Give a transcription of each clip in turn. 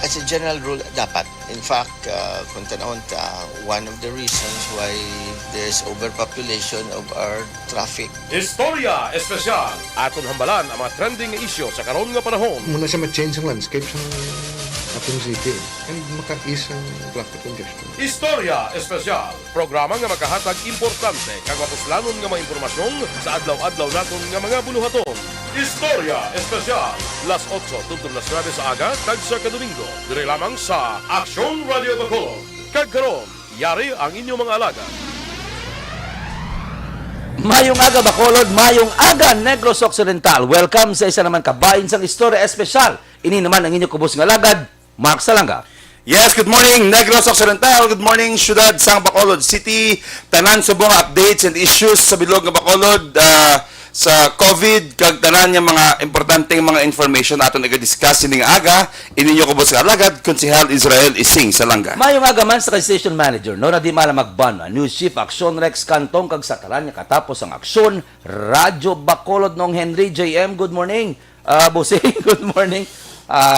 as a general rule, dapat. In fact, kung tanawon ta, one of the reasons why there's overpopulation of our traffic. Istorya Espesyal. Aton hambalan ang mga trending nga isyu sa karon nga panahon. Muna siya ma-change ang landscape sa atong city and maka-ease ang traffic congestion. Istorya Espesyal. Programa nga makahatag importante kag mapuslanon nga mga impormasyon sa adlaw-adlaw naton nga mga buluhaton. Istorya Espesyal. Las 8 tungtong las 9 sa aga kag sa kadomingo. Dire lamang sa Aksyon Radio Bacolod. Kag karon, yari ang inyong mga alaga. Mayong aga Bacolod, mayong aga Negros Occidental. Welcome sa isa naman kabahin sang Istorya Espesyal. Ini naman ang inyong kubos nga lagad, Mark Salanga. Yes, good morning, Negros Occidental. Good morning, Syudad sang Bacolod City. Tanan subong updates and issues sa bilog nga Bacolod sa COVID kag tanan nga mga importanteng mga information aton iga-discuss ining aga. Ininyo kubos nga alagad, Konsehal Israel Ising Salanga. Mayong aga man sa station manager, no na di mala magban, News Chief Aksyon Rex Cantong kag sa tanan nga katapos ang aksyon, Radyo Bacolod nong Henry JM. Good morning. Bossing, good morning.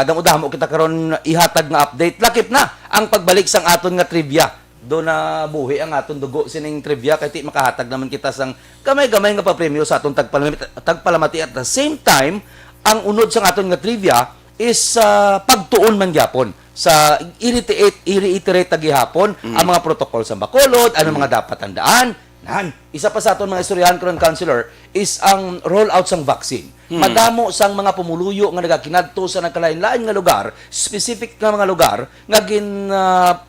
Damo kita karon ihatag nga update. Lakip na ang pagbalik sang aton nga trivia. Do na buhi ang aton dugo sining trivia kay ti makahatag naman kita sang gamay-gamay nga papremyo sa aton tagpalamati at the same time ang unod sang aton nga trivia is pagtuon man gyapon sa i-reiterate gihapon ang mga protocol sa Bacolod, ano mga dapat tandaan. Isa pa sa aton mga istoryahan karon, Councilor, is ang rollout sang vaccine. Madamo sang mga pumuluyo nga nagakinadto sa nagkalain-lain nga lugar, specific nga mga lugar nga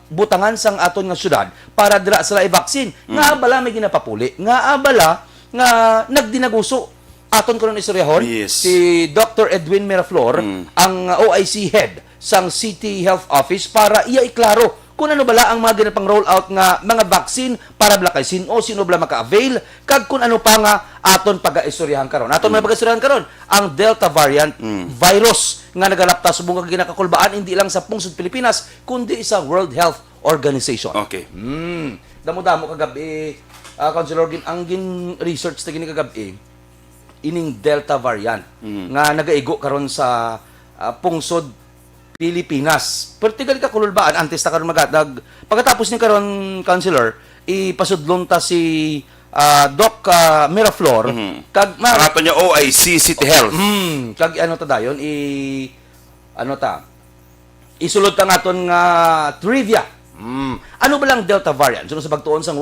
butangan sang aton nga syudad para dira sila i-vaccine. Nga abala may ginapapuli, nga abala nga nagdinaguso aton karon istoryahon. Yes. Si Dr. Edwin Miraflor, ang OIC head sang City Health Office para iya iklaro kung ano bala ang mga ginapang rollout nga mga vaccine para bala kay sino bala maka-avail kag kung ano pa nga aton pag-istoryahan karon. Aton mga pag-istoryahan karon ang Delta variant virus nga nagalapta subong kag ginakakulbaan hindi lang sa pungsod Pilipinas kundi sa World Health Organization. Okay. Damo-damo kagabi Councilor ang research ta gini kagabi ining Delta variant nga nagaigo karon sa pungsod Pilipinas. Particularly kakululbaan antes ta karon magatag. Pagkatapos ni karon, Councilor, ipasudlon ta si Doc Miraflor kag Ang aton niya OIC City Health. kag ano ta dayon isulod ta naton nga trivia. Ano ba lang Delta variant? Sunod sa pagtuon sang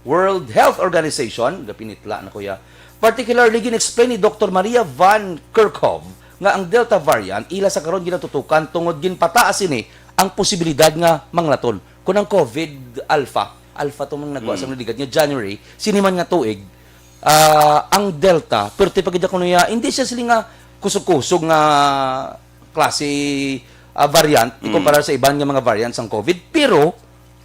World Health Organization, gapinitla na kuya. Particularly gin-explain ni Dr. Maria Van Kerkhove nga ang Delta variant ila sa karon ginatutukan tungod ginpataas ini ang posibilidad nga manglaton kun ang COVID alpha to mang nagwa sa naligat nga January siniman nga tuig ang Delta pero ti pagida kuno ya hindi siya sila nga kusog-kusog nga klase variant ikumpara sa iban nga mga variants sang COVID pero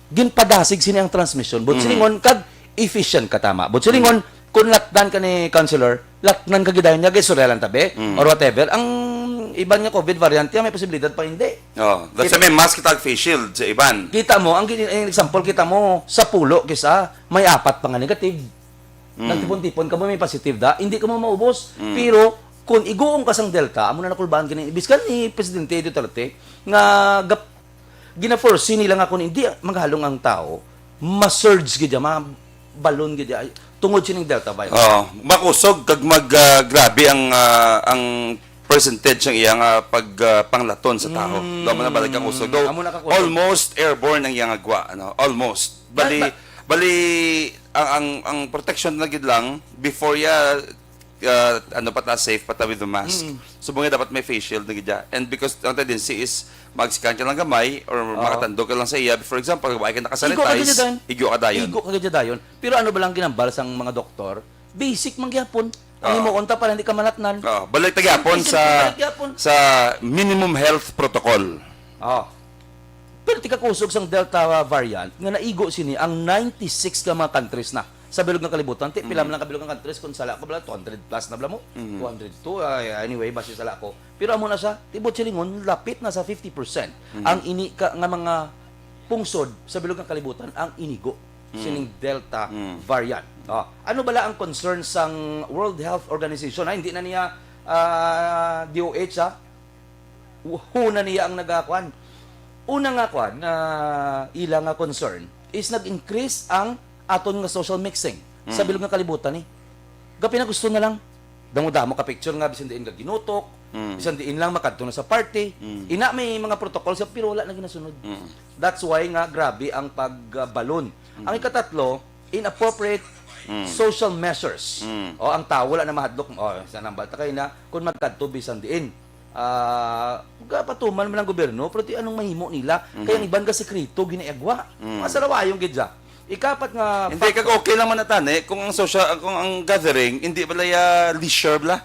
ginpadasig sini ang transmission but silingon kag efficient katama but silingon kung latnan ka ni Councilor, latnan ka gidayon niya, guys, surrealan tabi, or whatever, ang iban nga COVID variant, may posibilidad pa hindi. Oh, that's may mask kitag face shield sa iban. Kita mo, ang example, kita mo, sa pulo, kisa, may 4 pa nga negative. Nagtipon-tipon ka mo, may positive da, hindi ka mo maubos. Pero, kung iguong ka sang Delta, amo na nakulbahan ka ni, ibiskan ni Presidente Duterte, nga gina-foresee nila nga kung hindi maghalong ang tao, ma-surge gidya, ma-balloon gidya, tungod sining Delta virus. Makusog kag grabe ang percentage ng iyang panglaton sa tao. Do man balik ang usog. Almost airborne ang iyang agwa, ano? Almost. Bali ang protection na gid lang before safe pata with the mask. Subong dapat may face shield na gid. And because ang tendency is mag-scan ka lang gamay or makatandog ka lang sa iya. For example, wala ka nakasanitize, igyo ka dayon. Igyo ka dayon. Pero ano ba lang ginambal sang mga doktor? Basic man gyapon. Ang imo unta para hindi ka manatnan. Balik tagyapon sa minimum health protocol. Pero tika kusog sang Delta variant nga naigo sini ang 96 ka mga countries na sa bilog ng kalibutan. Pila man lang kabilog ng countries kung sala ko bala 200 plus na bala mo. 202 anyway base sala ko. Pero amo na siya tibot silingon lapit na sa 50% ang ini ka nga mga pungsod sa bilog ng kalibutan ang inigo sining Delta variant. Ano bala ang concern sang World Health Organization? Hindi na niya DOH WHO na niya ang nagakuan una nga kwan nga ila nga concern is nag-increase ang aton nga social mixing sa bilog nga kalibutan ni. Gapi na gusto na lang damo-damo ka picture nga bisan diin nga ginutok, bisan diin lang makadto na sa party. Ina may mga protocol sa pero wala na ginasunod. That's why nga grabe ang pagbalon. Ang ikatatlo, inappropriate social measures. O ang tao wala na mahadlok. O sa nambalta kay na kung magkadto bisan diin. Patuman man ang gobyerno pero ti anong mahimo nila kaya ang iban ka sekreto ginaagwa. Masarawayong gidya. Ikapat nga Hindi kag okay lang man natani kung ang social kung ang gathering hindi bala leisure bala.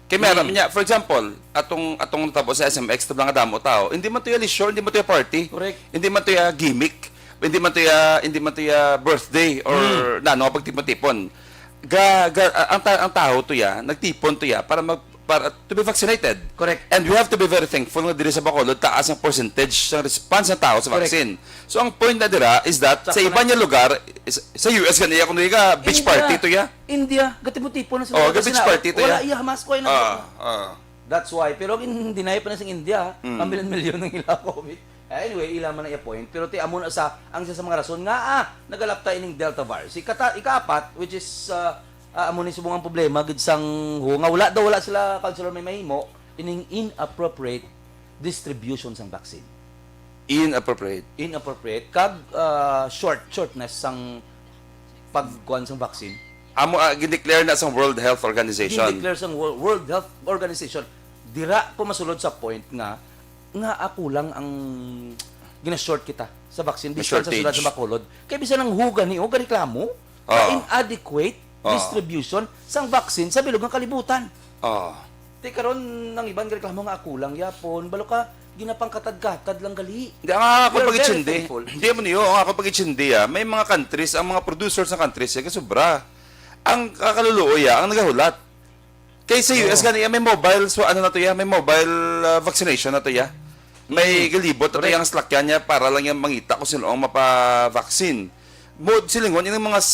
Kay meron niya, for example, atong tabo sa SMX to lang damo tao. Hindi man to ya leisure, hindi man to ya party. Correct. Hindi man to ya gimmick, hindi man to ya birthday or nano pagtipon-tipon. Ang tao to ya, nagtipon to ya para to be vaccinated. Correct. And we have to be very thankful nga diri sa Bacolod taas ang percentage ng response ng tao sa Correct. vaccine. So ang point na dira is that sa iba niya lugar sa US kaniya kung ka beach party to ya. India, gati mo tipo na sa Oh, beach party to wala ya. iya hamas ko na. That's why pero dinay pa na sa India, ang milyon ng ila COVID. Anyway, ila man na i-point pero ti amo na ang isa sa mga rason nga nagalapta ining Delta virus. Ikapat which is amo ni subong ang problema gid sang nga wala sila cultural may mahimo ining inappropriate distribution sang vaccine. Inappropriate kag shortness sang pagkuan sang vaccine. Amo gideclare na sa World Health Organization. Declare sang World Health Organization dira ko masulod sa point nga ako lang ang gina-short kita sa vaccine bisan sa shortage. sulod sa Bacolod kay bisan ang huga ni o reklamo na inadequate distribution sang vaccine sa bilog ng kalibutan. Ti karon nang ibang reklamo nga ako lang yapon balo ka ginapang katad-katad lang gali. Hindi, ang ako We are pag very itsindi. thankful. Hindi mo niyo, ang ako pag itsindi, may mga countries, ang mga producers ng countries, kasobra. Ang kakaluluo ang nagahulat. Kaya sa US, ganyan, may mobile, so ano na to ya, may mobile vaccination na to ya. May galibot na to yung slakyan niya para lang yung mangita kung sino ang mapa-vaccine. Silingon, yung mga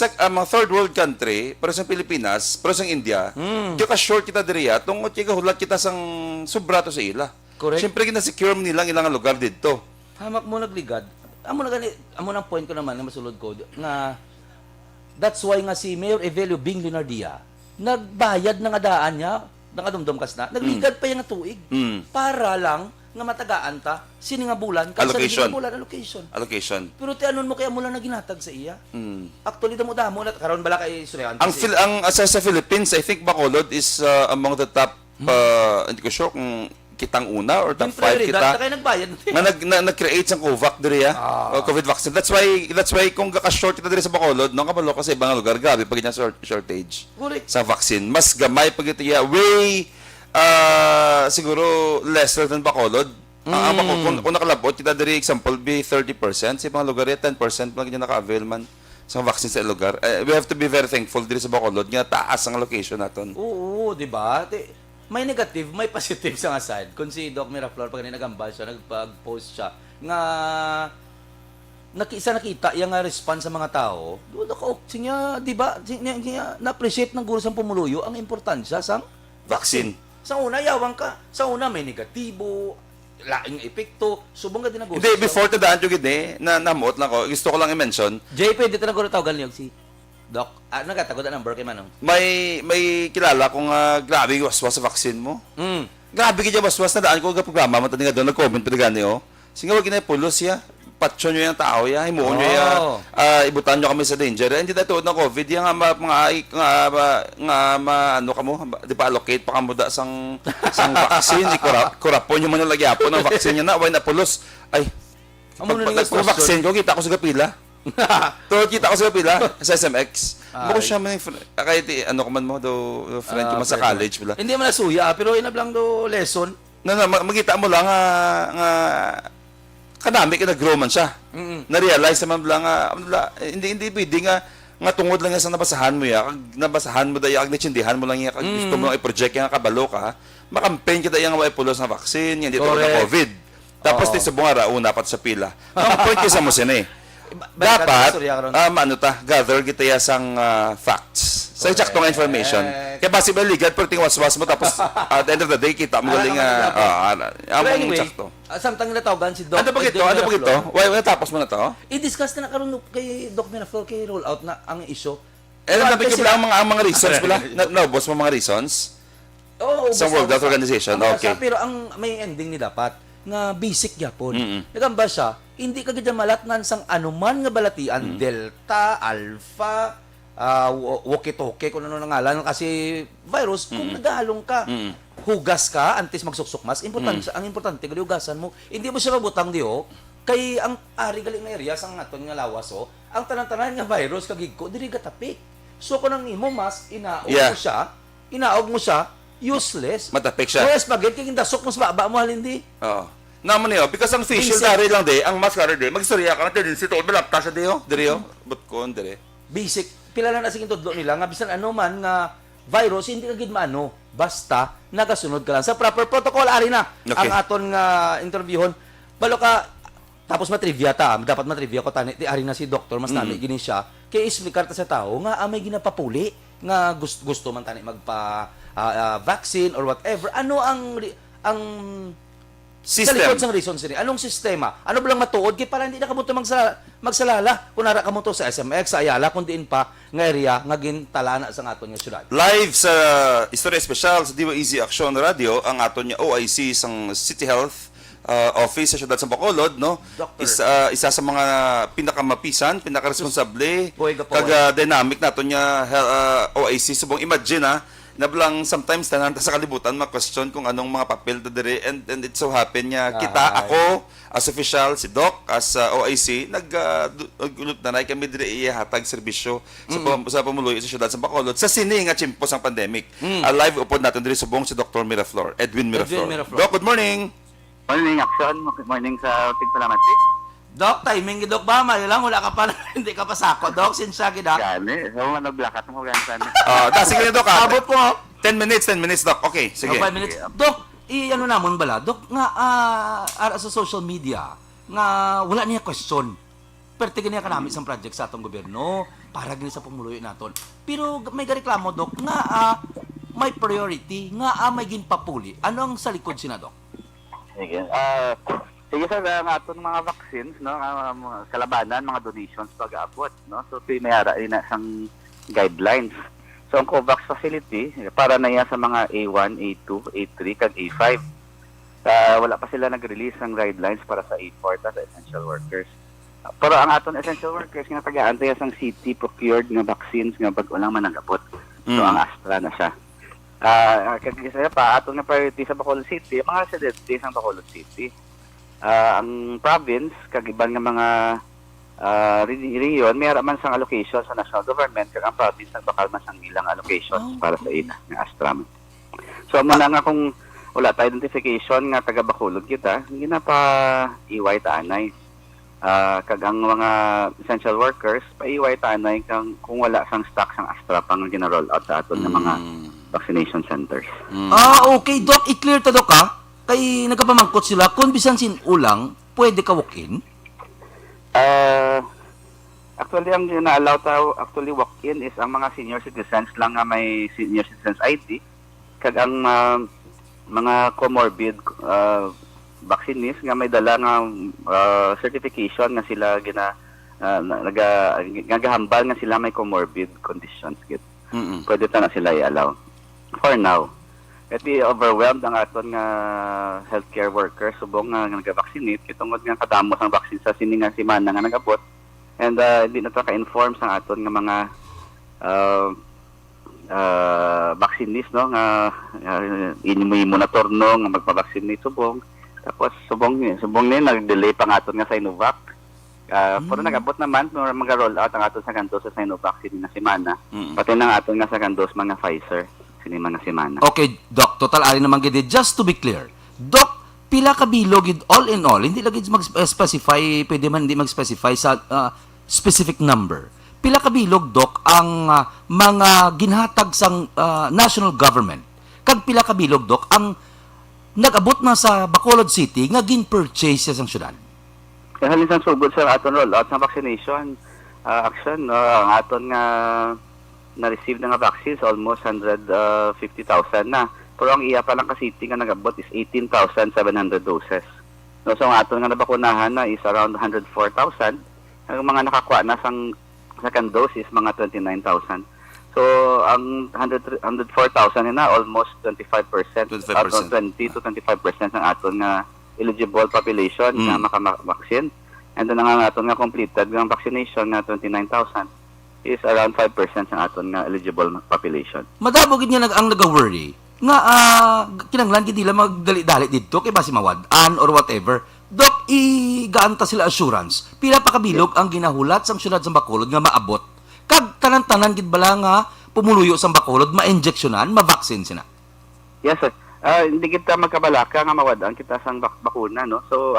third world country, pero sa Pilipinas, pero sa India, yung ka-short kita diriya, tungkol yung kahulat kita sang sobra to sa ila. Correct. Siyempre, kinasecure mo nilang ilang lugar dito. Hamak mo nagligad. Amo nang point ko naman na masulod ko nga that's why nga si Mayor Evelio Bing Linardia nagbayad ng adaan niya ng adumdum kas na nagligad pa yung tuig para lang nga matagaan ta sini nga bulan Allocation. allocation pero ti anon mo kaya mula na ginatag sa iya actually damo na karon bala kay Suryan Ang sa Philippines, I think Bacolod is among the top hindi ko sure kung kitang una or top 5 kita. kaya nagbayad Nag-create sang COVAC diri COVID vaccine. That's why kung ka-short kita diri sa Bacolod, no kabalo kasi ibang lugar grabe pag niya shortage Correct. sa vaccine. Mas gamay pag ito way siguro lesser than Bacolod. Kung nakalabot kita diri example be 30% sa ibang lugar 10% lang niya naka-avail man sa vaccine sa lugar. We have to be very thankful diri sa Bacolod nga taas ang allocation naton. Oo, di ba? May negative, may positive sa nga side. Kung si Doc Miraflor, pag nagambal siya, nagpag-post siya, nga nakita yung response sa mga tao, doon ako, siya, di ba, na-appreciate ng guro sa pumuluyo ang importansya sa Vaccine. Sa una, yawang ka. Sa una, may negatibo, laing epekto, subong ka din nag Hindi, before tadaan yung gini, namuot lang ko, gusto ko lang i-mention, Jay, pwede ito naguro tawagan niyo si Doc. Nagatagot ang number kay Manong. may kilala kong grabe yung waswas sa vaccine mo. Grabe kaya waswas na daan ko ang programa mo tani nga doon nag-comment pa gani oh. Singa wag ginay pulos ya. Patso nyo yung tao ya, himuon nyo ya. Ibutan nyo kami sa danger. Hindi na tuod ng COVID ya ano kamo, di pa allocate pa kamo da sang vaccine, kurapon nyo man yung lagyapo ng vaccine niya na, why na pulos. Ay, pag vaccine ko kita ko sa kapila. Kita ko sa pila sa SMX. Bako siya man kahit ano ko man mo do friend ko man sa college pala. Hindi man nasuya, pero inablang do lesson. Magita mo lang nga kanami ka nag-grow man siya. Na-realize naman lang hindi pwede nga tungod lang sa nabasahan mo ya, kag nabasahan mo dayo, kag natsindihan mo lang ya, kag gusto mo lang i-project yung kabalo ka, makampaign kita yung pulos na vaccine, hindi tulad ng COVID. Tapos di subong ara una pat sa pila. Ang point kisa mo sini. Dapat gather kita ya sang facts Sa exact nga information. Kaya possible legal, pero tingin waswas mo, tapos at the end of the day, kita mo galing, ang Anyway, eksakto. samtang natawagan si Doc. Ano ba ito? Ano ba ito? Why, tapos mo na to? I-discuss na karon kay Doc Miraflor kay roll out na ang issue. Eh, nabi ko Kasi- pala ang mga reasons pala. Naubos mo mga reasons? Oo, Sa World Health Organization, okay. Pero ang may ending ni dapat nga basic gyapon. Nagamba siya, hindi ka gid malatnan sang anuman nga balatian, Delta, Alpha, walkie-talkie kung ano nangalan kasi virus kung nagahalong ka. Hugas ka antes magsuksok mas importante ang importante gali hugasan mo. Hindi mo siya mabutang diho kay ang ari galing nga area sang aton nga lawas ang tanan-tanan nga virus kagig ko diri gatapik. So kung nang imo mas inaog mo siya useless. Matapik siya. Whereas pag kung dasok mo sa baba mo halindi. Oo. Naman niyo, because ang facial Insect. dari lang di, ang mask dari di, magstorya ka na din si tol balapta siya diyo, but kon dire. Basic pila na sige tudlo nila nga bisan ano man nga virus hindi ka gid maano basta nagasunod ka lang sa proper protocol ari na Okay. ang aton nga interviewon balo ka tapos matrivia ta dapat matrivia ko tani ti ari na si doktor mas nami gini siya kay explicar ta sa tao nga may ginapapuli nga gusto man tani magpa vaccine or whatever ano ang sa System. likod sang reason sini anong sistema ano ba lang matuod kay para hindi na kamo to magsalala kung nara kamo to sa SMX sa Ayala kun diin pa nga area nga gintalana sa aton nga syudad. Live sa Istorya Espesyal sa Diwa Easy Action Radio, ang aton niya OIC sang City Health Office sa siyudad sa Bacolod, no? Doctor. Isa sa mga pinakamapisan, pinakaresponsable, Boy, gapo, dynamic naton niya OIC. Subong imagine nablang sometimes tanan sa kalibutan ma-question kung anong mga papel to dire and it so happen niya kita ako as official si Doc as OIC nagulot na kami dire ihatag serbisyo sa pamuluyo sa siyudad sa Bacolod sa sini nga chimpo sang pandemic. Live upod natin dire subong si Dr. Miraflor, Edwin Miraflor. Doc, good morning. Morning, Action. Good morning sa Tigpalamati. Doc, timing Doc ba? Mayo lang, wala ka pa, hindi ka pa sako, Doc, sinsya kita. Gani. So, nablakat mo gansan. Sige na Doc. Abot po. 10 minutes Doc. Okay, sige. 5 minutes. Doc, ano namon bala? Doc, nga, ara sa social media, nga, wala niya question. Perti niya kanami sa project sa atong gobyerno, para gini sa pamuluyo naton. Pero may gareklamo, Doc, nga, may priority, nga, may ginpapuli. Ano ang sa likod sina, Doc? Sige. Sige sa aton mga vaccines, no, sa labanan, mga donations pag-aabot, no. So may ara na sang guidelines. So ang COVAX facility para na yan sa mga A1, A2, A3 kag A5. Wala pa sila nag-release ng guidelines para sa A4 sa essential workers. Pero ang aton essential workers nga taga-antay sang city procured nga vaccines nga bag lang managabot. So ang Astra na siya. Kaya pa aton nga priority sa Bacolod City, mga residents ng Bacolod City. Ang province, kagiban nga mga region, may man sang allocation sa national government, kag ang province nagbakal man sang ilang allocations para sa ina ng Astram. So muna nga kung wala tayo identification nga taga Bacolod kita, hindi na pa iway taanay. Kag ang mga essential workers, pa iway taanay kung wala sang stock sang Astra pang gina-roll out sa aton ng mga vaccination centers. Okay, Doc, i-clear to, Doc, ha? Kay nagkapamangkot sila, kung bisan sin ulang, pwede ka walk-in? Actually, ang na-allow actually walk-in is ang mga senior citizens lang nga may senior citizens ID. Kag ang mga comorbid vaccinees nga may dala nga certification nga sila nagahambal nga sila may comorbid conditions. Pwede ta na sila i-allow. For now. At overwhelmed ang aton nga healthcare workers subong nga nagavaccinate kitungod nga kadamos ang vaccine sa sini nga semana nga nagabot and hindi na ta ka-inform sa aton nga mga vaccinees no nga inimo na turno nga magpa-vaccinate subong tapos subong ni nag-delay pa nga aton nga Sinovac pero nagabot naman no mag-roll out ang aton sa kanto sa Sinovac sini nga semana pati na aton nga sa kantos mga Pfizer sinima nga semana. Okay, Doc, total ari naman gid. Just to be clear, Doc, pila ka bilog gid all in all, hindi lagi mag-specify, pwede man hindi mag-specify sa specific number. Pila ka bilog, Doc, ang mga ginhatag sang national government. Kag pila ka bilog, Doc, ang nag-abot na sa Bacolod City nga gin-purchase sa syudad. Halin sang sugod sa aton rollout sa vaccination action no ang aton nga na-receive na nga vaccines, almost 150,000 na. Pero ang iya pa lang ka city nga nag-abot is 18,700 doses. No, so ang aton nga nabakunahan na is around 104,000. Ang mga nakakuha na sang second dose is mga 29,000. So ang 104,000 na almost 25%, 25%. 20 to 25% ng aton nga eligible population na makavaccine. And then ang aton nga completed ng vaccination na 29,000 is around 5% ng aton nga eligible population. Madamo gid nga ang naga-worry nga kinanglan gid nila magdali-dali didto kay basi mawad-an or whatever. Dok, igaanta sila assurance. Pila pa kabilog ang ginahulat sang syudad sa Bacolod nga maabot. Kag tanan-tanan gid bala nga pumuluyo sa Bacolod ma-injeksyonan, ma-vaccine sina. Yes, sir. Hindi kita magkabalaka nga mawadaan kita sang bakuna, no? So,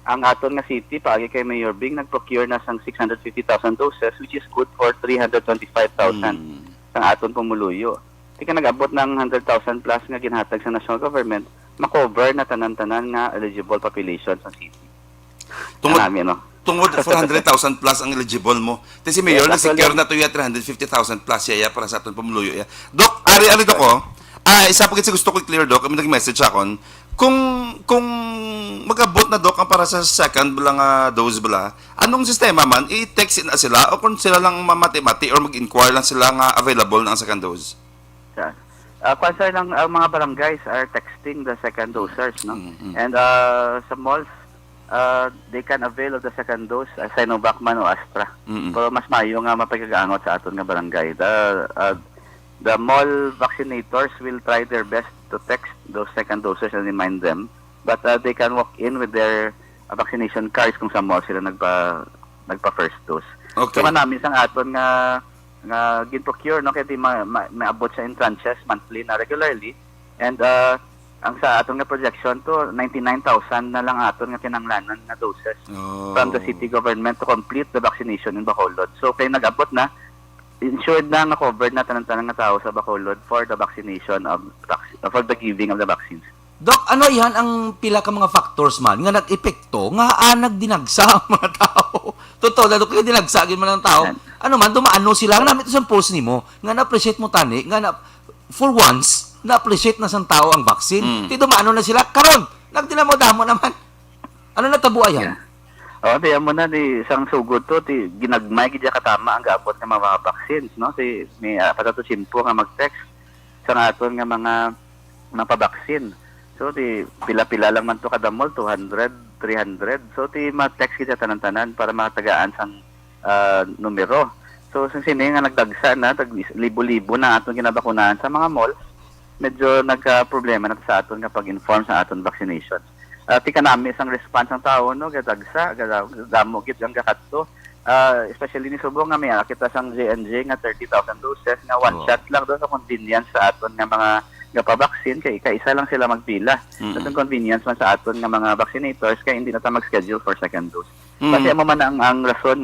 ang aton nga city, paagi kay Mayor Bing, nag-procure na sang 650,000 doses, which is good for 325,000 sang aton pumuluyo. Tika nag-abot ng 100,000 plus nga ginhatag sa national government, makover na tanan-tanan nga eligible population sa city. Tungod, Namin, no? tungod 400,000 plus ang eligible mo. Kasi si Mayor, Yes, na-secure actually, na to yung 350,000 plus yaya para sa aton pamuluyo. Ya. Dok, ari dok ko. Isa pa kasi gusto ko i-clear, Dok. Kami nag-message akon. Kung mag-abot na, Dok, ang para sa second bala nga dose bala, anong sistema man, i-text na sila o kung sila lang mamati-mati or mag-inquire lang sila nga available na ang second dose? Concern ng mga barangays are texting the second dosers, no? And sa malls, they can avail of the second dose, Sinovac man o Astra. Pero mas mayo nga mapagkagangot sa aton nga barangay. The mall vaccinators will try their best to text those second doses and remind them, but they can walk in with their vaccination cards kung sa mall sila nagpa first dose. Okay. So namin sang aton nga gin-procure, no, kaya di maabot sa in tranches monthly na regularly, and ang sa aton nga projection to 99,000 na lang aton nga kinanglanan nga doses from the city government to complete the vaccination in Bacolod. So kay nag-abot na, insured na nga covered na tanan-tanan nga tao sa Bacolod for the vaccination for the giving of the vaccines. Dok, ano yan ang pila ka mga factors man nga nag-epekto nga nagdinagsa ang mga tao? Totoo, dado kaya dinagsagin man ang tao. Ano man, dumaano sila. Ang namin ito sa post ni mo, nga na-appreciate mo tani, for once, na-appreciate na sa tao ang vaccine. Di dumaano na sila. Karon, nagdinamo-damo naman. Ano natabuay yan? Tiyan mo na, isang sugod to, ginagmay, gidya katama ang gaabot ng mga vaccines, no? May patato simpo nga mag-text sa aton nga mga pa-vaccine. So, pila-pila lang man to kada mall, 200, 300. So, ma-text kita tanan-tanan para matagaan sang numero. So, sini nga nagdagsa na, libo-libo na aton ginabakunahan sa mga mall, medyo nagka-problema na sa aton nga pag-inform sa aton vaccination. Tika namin isang response ng tao, no, gadagsa, damo gid ang gakadto. Especially ni Subo nga may kita sang J&J nga 30,000 doses nga one shot lang doon sa convenience sa aton nga mga pa-vaccine kay isa lang sila magpila. Sa convenience man sa aton nga mga vaccinators kay hindi na ta mag-schedule for second dose. Kasi mo man ang rason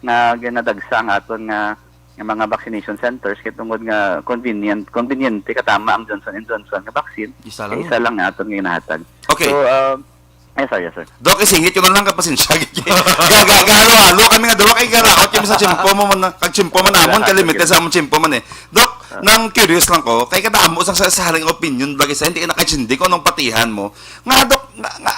nga ginadagsa ang aton nga mga vaccination centers kay tungod nga convenient katama ang Johnson & Johnson nga vaccine. Isa lang nga aton nga ginahatag. Okay. So yes sir. Dok, isingit yun lang kapasensya. Galo-halo kami nga dalawa kay garaot yung sa chimpo mo man, kag-chimpo man namon, kalimite sa among chimpo man eh. Dok, nang curious lang ko, kay kadamo sang sasaring opinion, bagay sa hindi ka nakachindi ko nung patihan mo. Nga, Dok,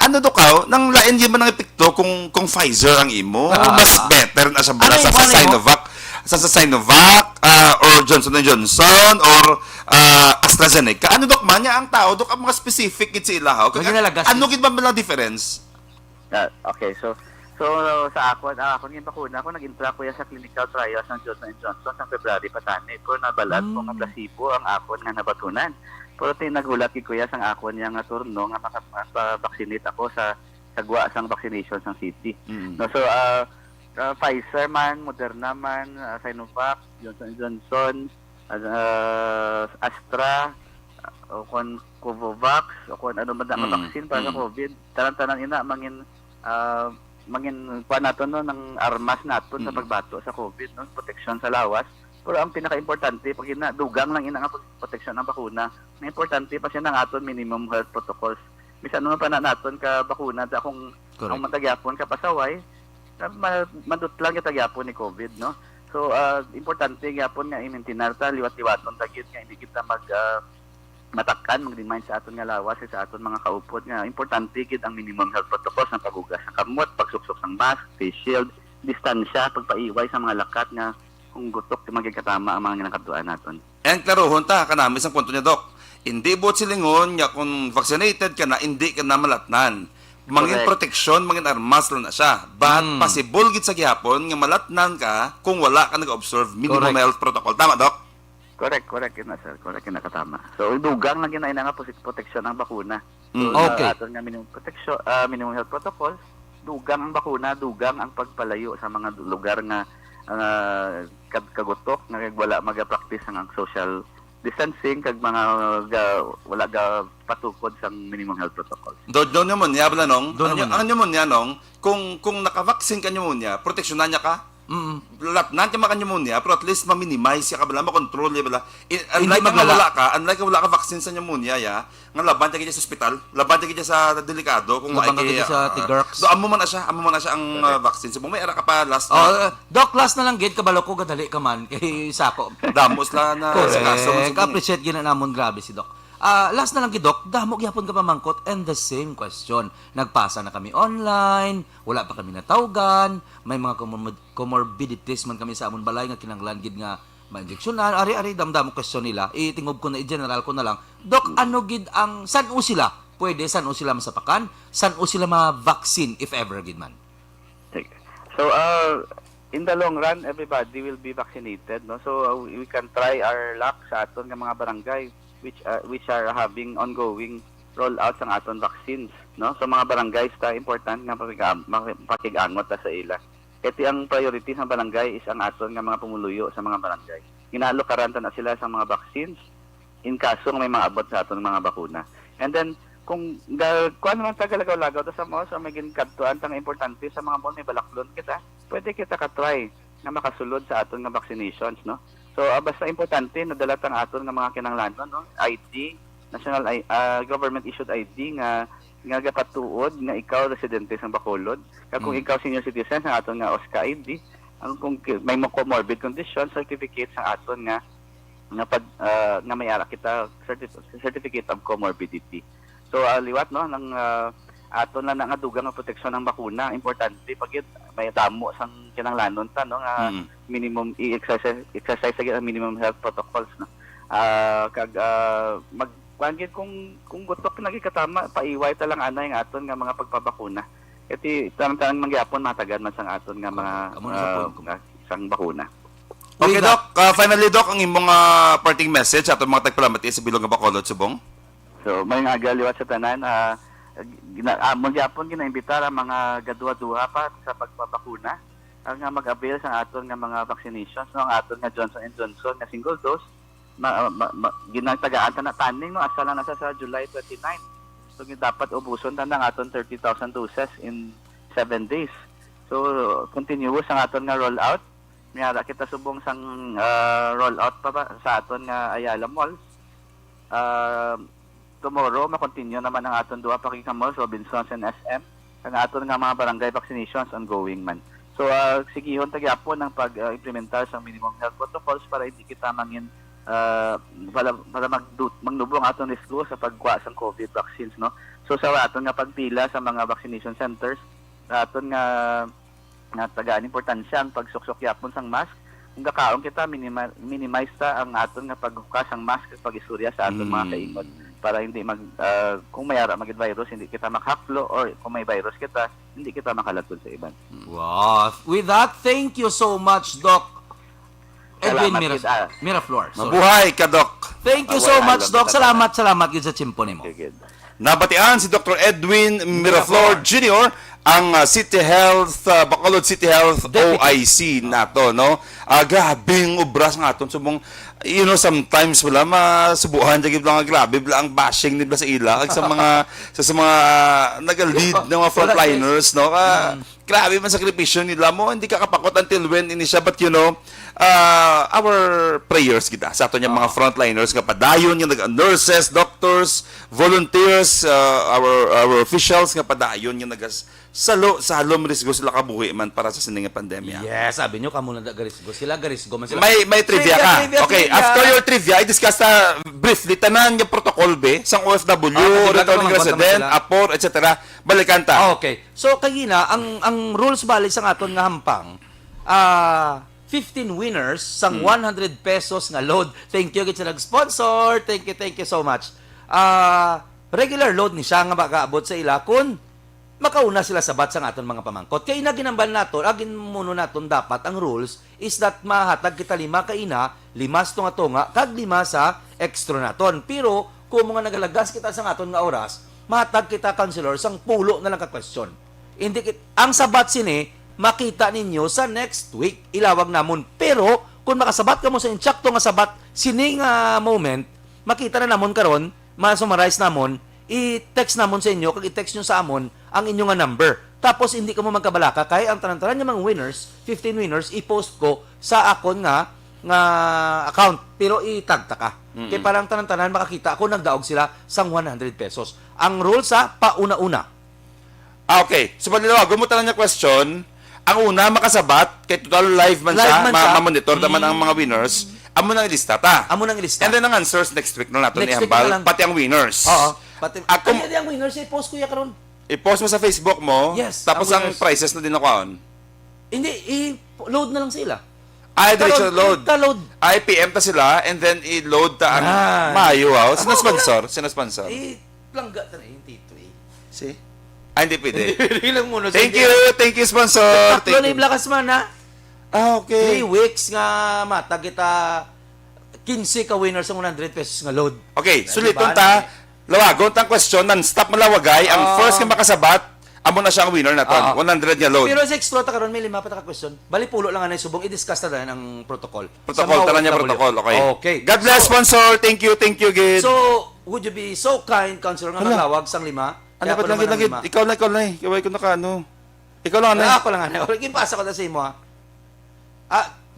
ano Dok ka, nang lain yun man ang epekto kung Pfizer ang imo, mas better na sa bala sa Sinovac. Sa Sinovac, or Johnson & Johnson, or AstraZeneca. Ano, Dok, man niya ang tao, Dok, ang mga specific gid sila. Ano gid ba mga difference? Okay, so sa ako yung bakuna, ako nag-interact ko sa clinical trials ng Johnson & Johnson sa February patani. Pero nabalat ko nga placebo ang akon nga nabatunan. Pero nagulat ko kuya sang akon nga turno nga makapag-vaccinate ako sa sagwa sang vaccination sang city. No, so Pfizer man, Moderna man, Sinovac, Johnson & Johnson, Astra, o kung Covovax, o kung ano man na vaccine para sa COVID, tanan-tanan ina mangin pa nato no ng armas nato sa pagbato sa COVID, no, protection sa lawas. Pero ang pinaka-importante pag dugang lang ina nga protection ng bakuna, ang importante pa siya ng aton minimum health protocols. Bisan naman pa na naton ka bakuna da kung ang matagyapon ka pasaway, madut lang yung tagyapon ni COVID, no? So importante gyapon nga i-maintain ta liwat-liwaton tagid nga hindi kita matakan mag-remind sa aton nga lawas sa aton mga kaupod nga importante gid ang minimum health protocols ng paghugas sa kamot, pagsuksok sang mask, face shield, distansya, pagpaiway sa mga lakat nga kung gutok di magigkatama ang mga ginakatuan naton. And klarohon ta kanami sa punto niya, Doc. Hindi bot silingon nga kung vaccinated ka na, hindi ka na malatnan. Mangin Correct. proteksyon, mangin armas lang na siya. But possible gid sa gihapon nga malatnan ka kung wala ka nag-observe minimum Correct. health protocol. Tama, Doc? Correct yun na sir. Correct yun na katama. So dugang na ginaina nga proteksyon ng bakuna. So, Okay. aton nga minimum protection, minimum health protocols, dugang ang bakuna, dugang ang pagpalayo sa mga lugar nga kagutok nga kag wala maga-practice ang social distancing kag mga wala ga patukod sa minimum health protocols. Do pneumonia bala nong. Do pneumonia. Ang pneumonia nong, kung nakavaccine ka pneumonia, proteksyonan niya ka. Latnan ka maka pneumonia, pero at least ma-minimize ka bala, ma-control niya bala. Unlike maglala. wala ka vaccine sa pneumonia, ya, nga laban ka sa ospital, laban ka sa delikado, kung Laban ka gid sa tigarks. Do amo man na siya ang vaccine. So, may ara ka pa last Doc, last na lang gid kabalo ko gadali ka man kay sako. damos la na sa kaso. Correct. Appreciate gina namon grabe si Doc. Last na lang gid Doc, damo gyapon ka pamangkot and the same question. Nagpasa na kami online, wala pa kami natawgan, may mga comorbidities man kami sa amon balay nga kinahanglan gid nga ma-injeksyonan. Ari damdamo question nila. Itingob ko na i-general ko na lang. Doc, ano gid ang san o sila? Pwede san o sila masapakan? San o sila ma-vaccine if ever gid man? So in the long run everybody will be vaccinated, no? So we can try our luck sa aton nga mga barangay which are having ongoing rollout ng aton vaccines, no? So mga barangays ta important nga pakigangot ta sa ila. Kaya ang priority sa barangay is ang aton nga mga pumuluyo sa mga barangay. Ginalokaran ta na sila sa mga vaccines in kaso nga may mga abot sa aton mga bakuna. And then kung kuan naman tagalagaw-lagaw ta sa mo so may ginkadtuan tang importante sa mga mall may balaklon kita, pwede kita ka-try nga makasulod sa aton nga vaccinations, no? So basta importante nadala tang aton nga mga kinahanglanon, no? ID, national government issued ID nga gapatuod nga ikaw residente sa Bacolod. Kag kung ikaw senior citizen sa aton nga OSCA ID, ang kung may comorbid condition certificate sa aton nga may ara kita certificate of comorbidity. So liwat, no, ng aton na nga dugang nga proteksyon ng bakuna, importante pagid may damo sang kinahanglanon ta, no, nga minimum exercise sa minimum health protocols, no. Kag magkuan kung gutok na katama paiway ta lang anay nga aton nga mga pagpabakuna. Iti tanang mangyapon matagan man sang aton nga mga sang bakuna. Okay, Doc. Finally, Doc, ang imong parting message ato mga tagpalamati sa Bilog nga Bacolod, Subong. So may nga liwat sa tanan magyapon ginaimbitar ang mga gadwa-duha pa sa pagpabakuna ang nga mag-avail sa aton nga mga vaccinations, no, ang aton nga Johnson & Johnson nga single dose ginatagaan ta na taning, no, asa lang nasa sa July 29. So dapat ubuson ta ng aton 30,000 doses in 7 days. So continuous ang aton nga rollout. Mayara kita subong sang rollout pa ba sa aton nga Ayala Malls. Tomorrow ma-continue naman ang aton duha pa kay malls, Robinsons and SM. Ang aton nga mga barangay vaccinations ongoing man. So sigihon ta gyapon ang pag-implementar sa minimum health protocols para hindi kita mangin para magnubong aton risko sa pagkuha sang COVID vaccines, no. So sa aton nga pagpila sa mga vaccination centers, aton nga tagaan importansya ang pagsuksok yapon sang mask. Kung kakaon kita minimize ta ang aton nga paghukas sang mask at pag-istorya sa aton mga kaingon para hindi kung may ara magid virus hindi kita makhaplo or kung may virus kita hindi kita makalatod sa iban. Wow. With that, thank you so much, Doc Edwin Salamat, Miraflor. Sorry. Mabuhay ka, Doc. Thank you so much, Doc. Salamat yun sa chimpo nimo. Good. Nabatian si Dr. Edwin Miraflor Jr., ang City Health, Bacolod City Health Deputy. OIC nato, no? Grabing ubras nga aton subong you know, sometimes wala masubuhan jud lang nga grabe bla ang bashing nila sa ila kag sa mga sa mga naga-lead ng mga frontliners, no? Grabe man sakripisyo nila mo, hindi ka kapakot until when ini siya, but you know, our prayers kita sa ato mga frontliners nga padayon nga nurses, doctors, volunteers, our officials nga padayon nga salom risgo sila kabuhi man para sa sining nga pandemya. Yes, sabi nyo, kamo na garisgo. Sila garisgo man sila. May trivia ka. Okay, trivia. after your trivia, i-discuss na briefly tanan nga protocol be sang OFW, returning resident, apor, etc. Balikan ta. Okay. So kagina ang rules bali sa aton nga hampang 15 winners sang 100 pesos nga load. Thank you gid sa nag-sponsor. Thank you so much. Regular load ni siya nga makaabot sa ila kun makauna sila sa bat sang aton mga pamangkot. Kaya ginambal naton, agin muno naton dapat ang rules is that mahatag kita 5 kaina, 5 tunga-tunga, kag 5 sa extra naton. Pero kung mga nagalagas kita sa aton nga oras, mahatag kita counselor sang pulo na lang ka question. Ang sabat sini makita ninyo sa next week ilawag namon. Pero kung makasabat ka mo sa insakto nga sabat sini nga moment, makita na namon karon, ma-summarize namon, i-text namon sa inyo, kag i-text nyo sa amon ang inyong nga number. Tapos hindi ka mo magkabalaka kay ang tanan-tanan nga mga winners, 15 winners, i-post ko sa akon nga account. Pero itagta ka. Kaya parang tanan-tanan makakita ako nagdaog sila sang 100 pesos. Ang rule sa pauna-una. Okay. So pagdalawa, gumutan na niya question. Ang una makasabat kay total live man siya, ma-monitor naman ang mga winners. Amo nang ilista ta. Amo nang ilista. And then ang answers next week na nato ni Next week Hambal, na lang. pati ang winners. Oo. Pati Ako- ang winners i-post ko ya karon. I-post mo sa Facebook mo, Yes, tapos ang ang winners. prices na din nakuhaan. Hindi i-load na lang sila. Ay, diretso load. load. Ay, PM ta sila, and then i-load ta ang Ah. Mayo, wow. Sinasponsor? Sinasponsor? I-plangga ta na yung tito eh. See? Ay, hindi pwede. Ilang muna. Thank you, sponsor. Tatlo na yung lakas man ha. Ah, okay. 3 weeks nga mata kita 15 ka winners ang 100 pesos nga load. Okay, suliton Diba? ta. Lawagon tang question, non-stop malawagay. Ang first nga makasabat, amo na siya ang winner na ton. 100 nga load. Pero sa extra ta karon may 5 pa ta ka question. Bali pulo lang anay subong i-discuss ta din ang protocol. Protocol, Sa mga tala niya OFW. protocol. Okay. Okay. God bless, sponsor. Thank you, Gid. So, would you be so kind, Counselor, nga Hala. nalawag sang 5? Ano ba lang, Gid? Ikaw na. Kaway ko na ka, ano. Ikaw lang, ano. Ako lang ana. Wala ginpasa ko ta sa imo ha.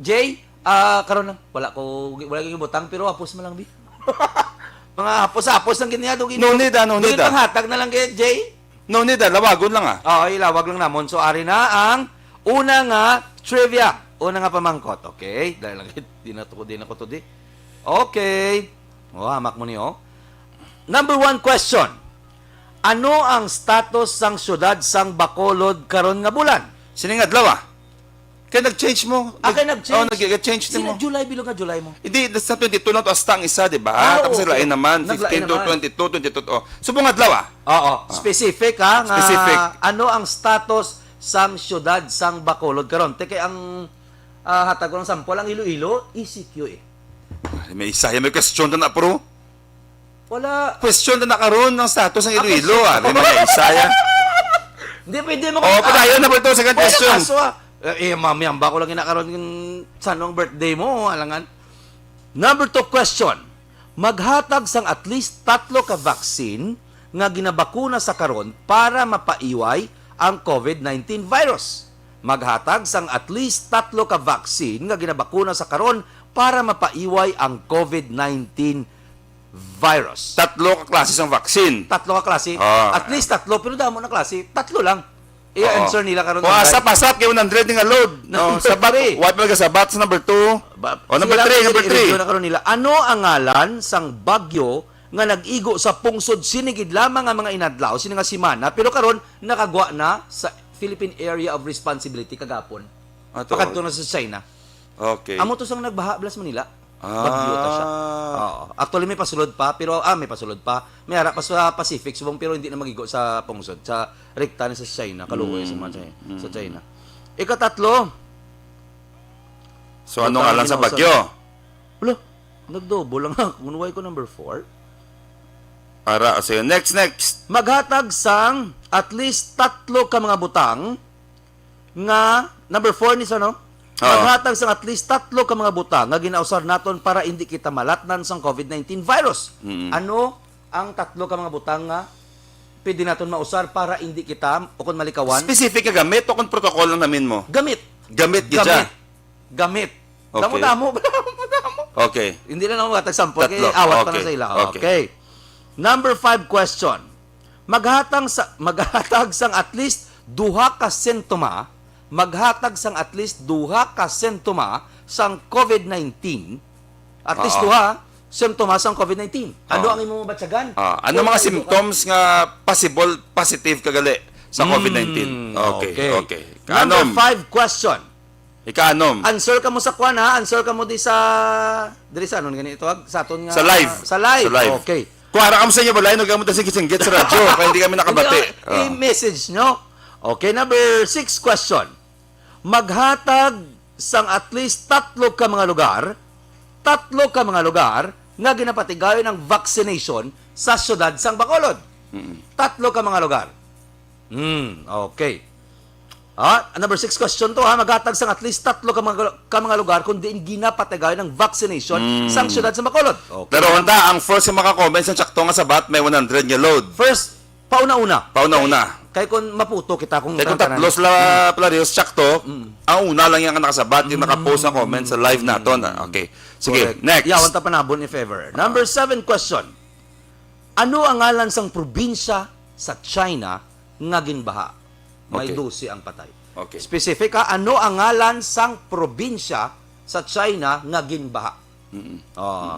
Jay, karon lang. Wala kang butang pero hapos mo lang bi. Mga hapos lang giniya dog. No need, no need. Pang hatag na lang kay Jay. No need, lawagon lang ah. Oo, ilawag lang namon. So, ari na ang una nga trivia. Una nga pamangkot. Okay? Dahil lang, di na ko to di. Okay. O, hamak mo niyo. Number 1 question. Ano ang status sang syudad sang Bacolod karon nga bulan? Sining adlaw ah. Kaya nag-change mo. Kaya nag-change. Oh, nag-change din mo. Sino July, bilog nga July mo? Hindi, that's not 22 lang to hasta ang isa, di ba? Tapos okay. naglain naman, Naglain 15 to naman. 22, 22. Oh. Subong adlaw ah. Oo. Specific ha? Nga, Specific. Ano ang status sang syudad sang Bacolod karon? Teke, ang hatag ko ng sample, ang Iloilo, ECQ eh. Ay, may isa, may question na pro. Wala. Question na nakaroon ng status ng Iloilo ah. May mga isa yan. Hindi pwede mo. Oh, padayon na po ito, second question. Kaso mami, ang bako lang kinakaroon yung sanong birthday mo, alangan. Number 2 question. Maghatag sang at least 3 ka vaccine nga ginabakuna sa karon para mapaiway ang COVID-19 virus. Maghatag sang at least 3 ka vaccine nga ginabakuna sa karon para mapaiway ang COVID-19 virus. 3 ka klase ng vaccine. 3 ka klase. Ah. At least 3, pero damo na klase, 3 lang. I-answer nila karon. Kung asap kay 100 nga load. No, sabat. What ba sabat sa number 2? O number 3, number 3. Na karon nila. Ano ang ngalan sang bagyo nga nag-igo sa pungsod sinigid lamang ang mga inadlaw sini nga semana pero karon nakagwa na sa Philippine Area of Responsibility kagapon. Pakadto na sa China. Okay. Amo to sang nagbaha blas Manila. Bagyo ta siya. Oo. Actually may pasulod pa pero may pasulod pa. May ara pa sa Pacific subong pero hindi na magigo sa pungsod sa rekta ni sa China, kaluoy sa China. Ikatatlo. So ano nga lang sa bagyo? Wala, nagdobo lang ako. Unuway ko number 4. Para so next. Maghatag sang at least 3 ka mga butang nga number 4 ni sa no? Maghatag sang at least 3 ka mga butang nga ginausar naton para hindi kita malatnan sang COVID-19 virus. Ano ang 3 ka mga butang nga pwede naton mausar para hindi kita o kung malikawan? Specific ka gamit o kung protocol lang namin mo? Gamit. Gamit gidya. Gamit. Okay. Damo-damo. Okay. Hindi na lang maghatag sample kay Tatlo. awat pa Okay. na sa ila. Okay. Okay. Number 5 question. Maghatag sang at least 2 ka sintoma, maghatag sang at least 2 ka sintoma sang COVID-19. At least 2 sintoma sang COVID-19. Ano ang imong mabatsagan? Ano mga symptoms nga positive kagali sa COVID-19? Okay. Number Kanom. 5 question. Ikanom. Answer ka mo sa kwan ha. Answer ka mo di sa ano ganito sa aton nga Sa live. Sa live. Sa live. Okay. Kuwara kamo sa inyo balay, huwag mo singgit sa radyo, kaya hindi kami nakabati. I-message nyo. Okay, number 6 question. Maghatag sang at least 3 ka mga lugar, 3 ka mga lugar nga ginapatigayon ng vaccination sa syudad sang Bacolod. 3 ka mga lugar. Okay. Number 6 question to ha. Maghatag sang at least 3 ka mga lugar kung diin ginapatigayon ng vaccination sang syudad sa Bacolod. Okay. Pero handa, ang first yung maka-comment sa tsakto nga sabat, may 100 nga load. First, pauna-una. Pauna-una. Kaya kung maputo kita kung Kaya kung tatlo sila players tsakto, ang una lang yung nakasabat, yung nakapost na comment sa live naton. Okay. Sige, Correct. next. Yawan ta panabon if ever. Number 7 question. Ano ang ngalan sang probinsya sa China nga ginbaha? May Okay. 12 ang patay. Okay. Specific ha, ano ang ngalan sang probinsya sa China nga ginbaha?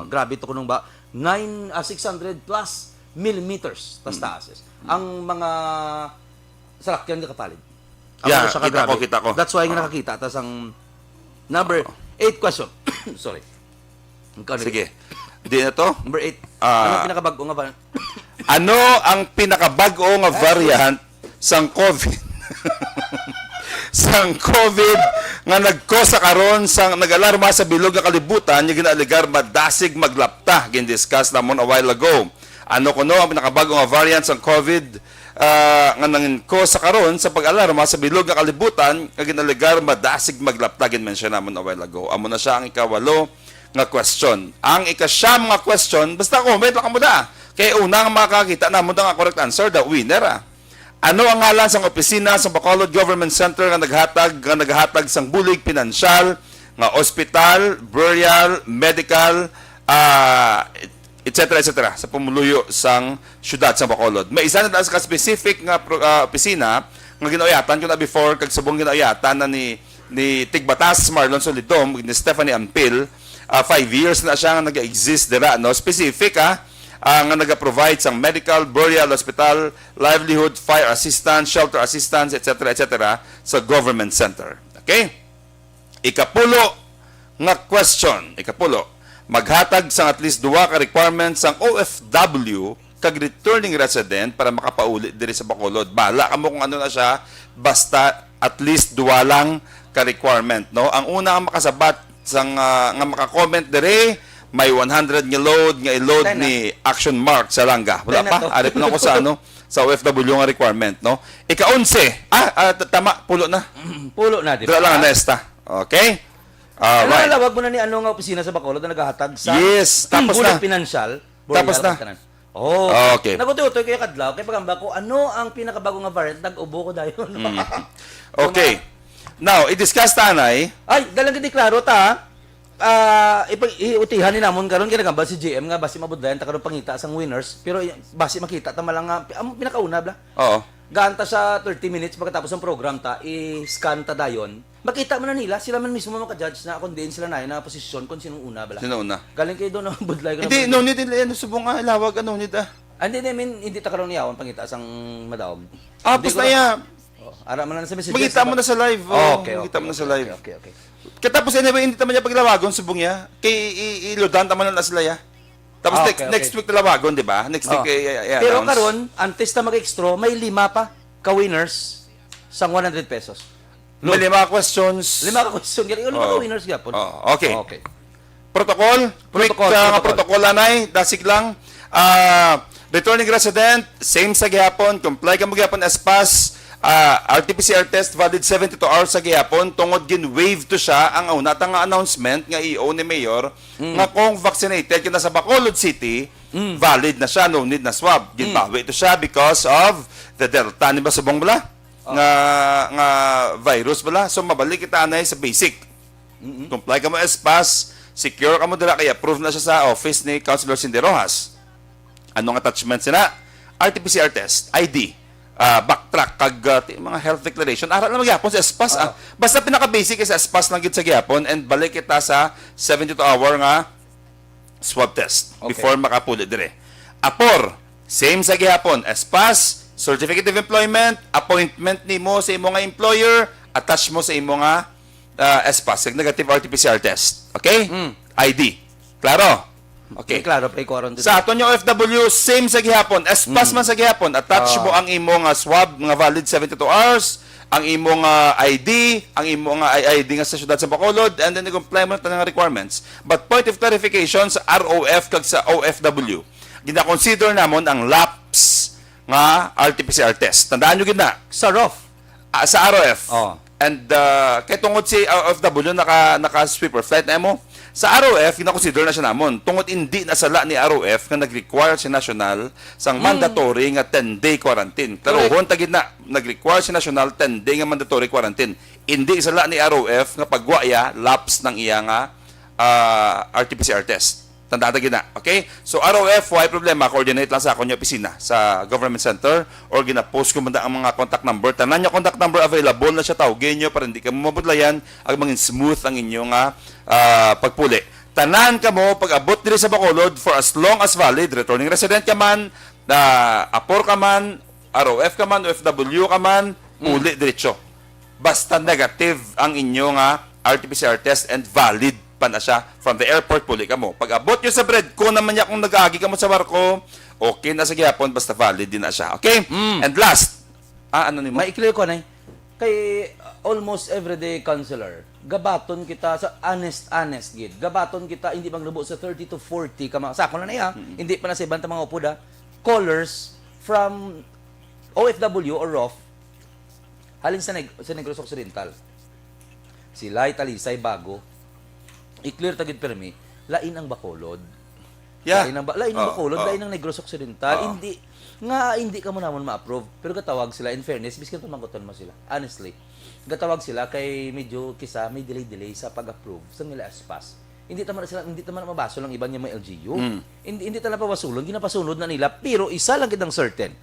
Grabe ito kunong ba? 600 plus millimeters taas. Ang mga salakyan nga kapalit. Ang Yeah, ano siya kita kagrabe. ko, kita ko. That's why nga nakakita. Tapos ang number 8 question. Sorry. Sige. Di na to? Number 8. Ah. Anong pinakabago nga ba? Ano ang pinakabago nga variant sang COVID? sang COVID nga nagkosa karon sang nag-alarma sa bilog nga kalibutan nga ginaaligar madasig maglapta gin-discuss namon a while ago. Ano kuno ang pinakabago nga variant sang COVID nga nangko sa karon sa pag-alarma sa bilog nga kalibutan nga ginaligar madasig maglapta gin-mention namon a while ago. Amo na siya ang ikawalo nga question. Ang ikasyam nga question, basta comment lang mo da. Kay una nga makakita namon nga correct answer, the winner. Ano ang ngalan sang opisina sa Bacolod Government Center nga naghatag sang bulig pinansyal nga ospital, burial, medical, etc. sa pumuluyo sang syudad sa Bacolod. May isa na sa specific nga opisina nga ginauyatan ko na before kag subong ginauyatan na ni Tigbatas Marlon Solidom ni Stephanie Ampil. 5 years na siya nga nag-exist dira, no? Specific nga nag-provide sang medical, burial, hospital, livelihood, fire assistance, shelter assistance, etc. sa government center. Okay? Ikapulo nga question. Maghatag sang at least 2 ka requirements sang OFW kag returning resident para makapauli diri sa Bacolod. Bala kamo kung ano na siya, basta at least 2 lang ka requirement, no? Ang una nga makasabat sang nga maka-comment diri may 100 nga load nga i-load Dahil ni Action Mark sa Langga. Wala Dahil na to. pa. Arip na ko sa sa OFW nga requirement, no? Ika-11. Tama, pulo na. Pulo na, di Dira ba? lang ang nesta. Okay? Ano Right. nalawag mo na ni ano nga opisina sa Bacolod na naghahatag sa Yes, tapos bulig na. pinansyal? Tapos na. Oh, Okay. Nagututoy kayo kadlaw kay pagamba ko ano ang pinakabago nga variant nag-ubo ko dayon. Okay. Now, i-discuss tanay. Ay, dalang gid klaro ta. Iutihan ni namon karon ginagamba si GM nga basi mabudlayan ta karon pangita sang winners pero basi makita ta malang nga ang pinakauna bla. Oo. Ganta sa 30 minutes pagkatapos ng program ta i-scan ta dayon. Makita mo na nila sila man mismo maka-judge na kung diin sila na posisyon kung sinong una bla. Sino una? Galing kayo doon budlay ko. Hindi, no need ano subong nga ilawag ano need Hindi namin hindi ta karon niyawan pangita sang madawag. Tapos na ya. Ara man na sa message. Magita mo na sa live. Okay. Magita mo na sa live. Okay. Katapos anyway, hindi naman niya paglawagon subong niya. Kay ilodan taman na sila ya. Tapos Okay. next week talawagon, di ba? Next week Pero karon, antes na mag-extra, may 5 pa ka-winners sang 100 pesos. may 5 questions. 5 ka question, yung 5 ka-winners gyapon. Okay. Okay. Protocol. Quick protocol anay, dasig lang. Returning resident, same sa gihapon, comply ka mo gihapon as pass. RT-PCR test valid 72 hours sa gihapon tungod gin-wave to siya ang una nga announcement nga EO ni Mayor nga kung vaccinated ka na sa Bacolod City, valid na siya, no need na swab. Ginbawi to siya because of the Delta ni ba subong bala? Nga virus bala. So mabalik kita anay sa basic. Comply ka mo espas, secure ka mo dala kaya approve na siya sa office ni Councilor Cindy Rojas. Anong attachment sina? RT-PCR test, ID, backtrack kag mga health declaration. Aral na magyapon sa espas. Basta pinaka-basic is espas lang gid sa gyapon and balik kita sa 72-hour nga swab test before makapuli dire. Apor, same sa gyapon, espas, certificate of employment, appointment nimo sa imo nga employer, attach mo sa imo nga espas, negative RT-PCR test. Okay? ID. Klaro? Okay. Klaro, pre-quarantine. Sa aton yung OFW, same sa gihapon. Espas man sa gihapon. Attach mo ang imo nga swab nga valid 72 hours, ang imo nga ID, ang imo nga ID nga sa syudad sa Bacolod, and then i-comply mo na ng requirements. But point of clarification sa ROF kag sa OFW, gina-consider namon ang lapse nga RT-PCR test. Tandaan nyo gina. Sa ROF. Sa ROF. Oh. And kay tungod si OFW naka-sweeper flight na mo, sa ROF, gina-consider na siya namon. Tungod hindi nasala ni ROF nga nag-require si National sang mandatory nga 10-day quarantine. Klarohon tagid na, nag-require si National 10-day nga mandatory quarantine. Hindi isala ni ROF nga pagwaya, lapse ng iya nga RT-PCR test. Tandaan tagid na. Okay? So ROF, why problema? Coordinate lang sa akong opisina sa government center or gina-post ko manda ang mga contact number. Tanan niya contact number available na siya tawagin nyo para hindi ka mabudlayan ang maging smooth ang inyong pagpuli. Tanan ka mo pag-abot diri sa Bacolod for as long as valid. Returning resident ka man, apor ka man, ROF ka man, OFW ka man, uli diretso. Basta negative ang inyong RT-PCR test and valid pa na siya from the airport, puli ka mo. Pag abot nyo sa bread ko naman niya kung nag-aagi ka mo sa barko, okay na sa gihapon, basta valid din na siya. Okay? And last, ano ni mo? Maikli ko na kay almost everyday counselor, gabaton kita sa honest gid. Gabaton kita hindi maglubo sa 30 to 40 ka mga sako na niya. Hindi pa na sa ibang mga upuda. Callers from OFW or ROF halin sa Negros Occidental. Sila Talisay Bago. I-clear tagid permi, lain ang Bacolod. Yeah. Lain ang Bacolod, lain ang Negros Occidental. Hindi ka mo naman ma-approve. Pero gatawag sila, in fairness, biskin tumagutan mo sila. Honestly. Gatawag sila kay medyo kisa may delay sa pag-approve sa nila aspas. Hindi taman mabaso lang iba niya may LGU. Hindi talaga pawasulon, ginapasunod na nila. Pero isa lang kitang certain.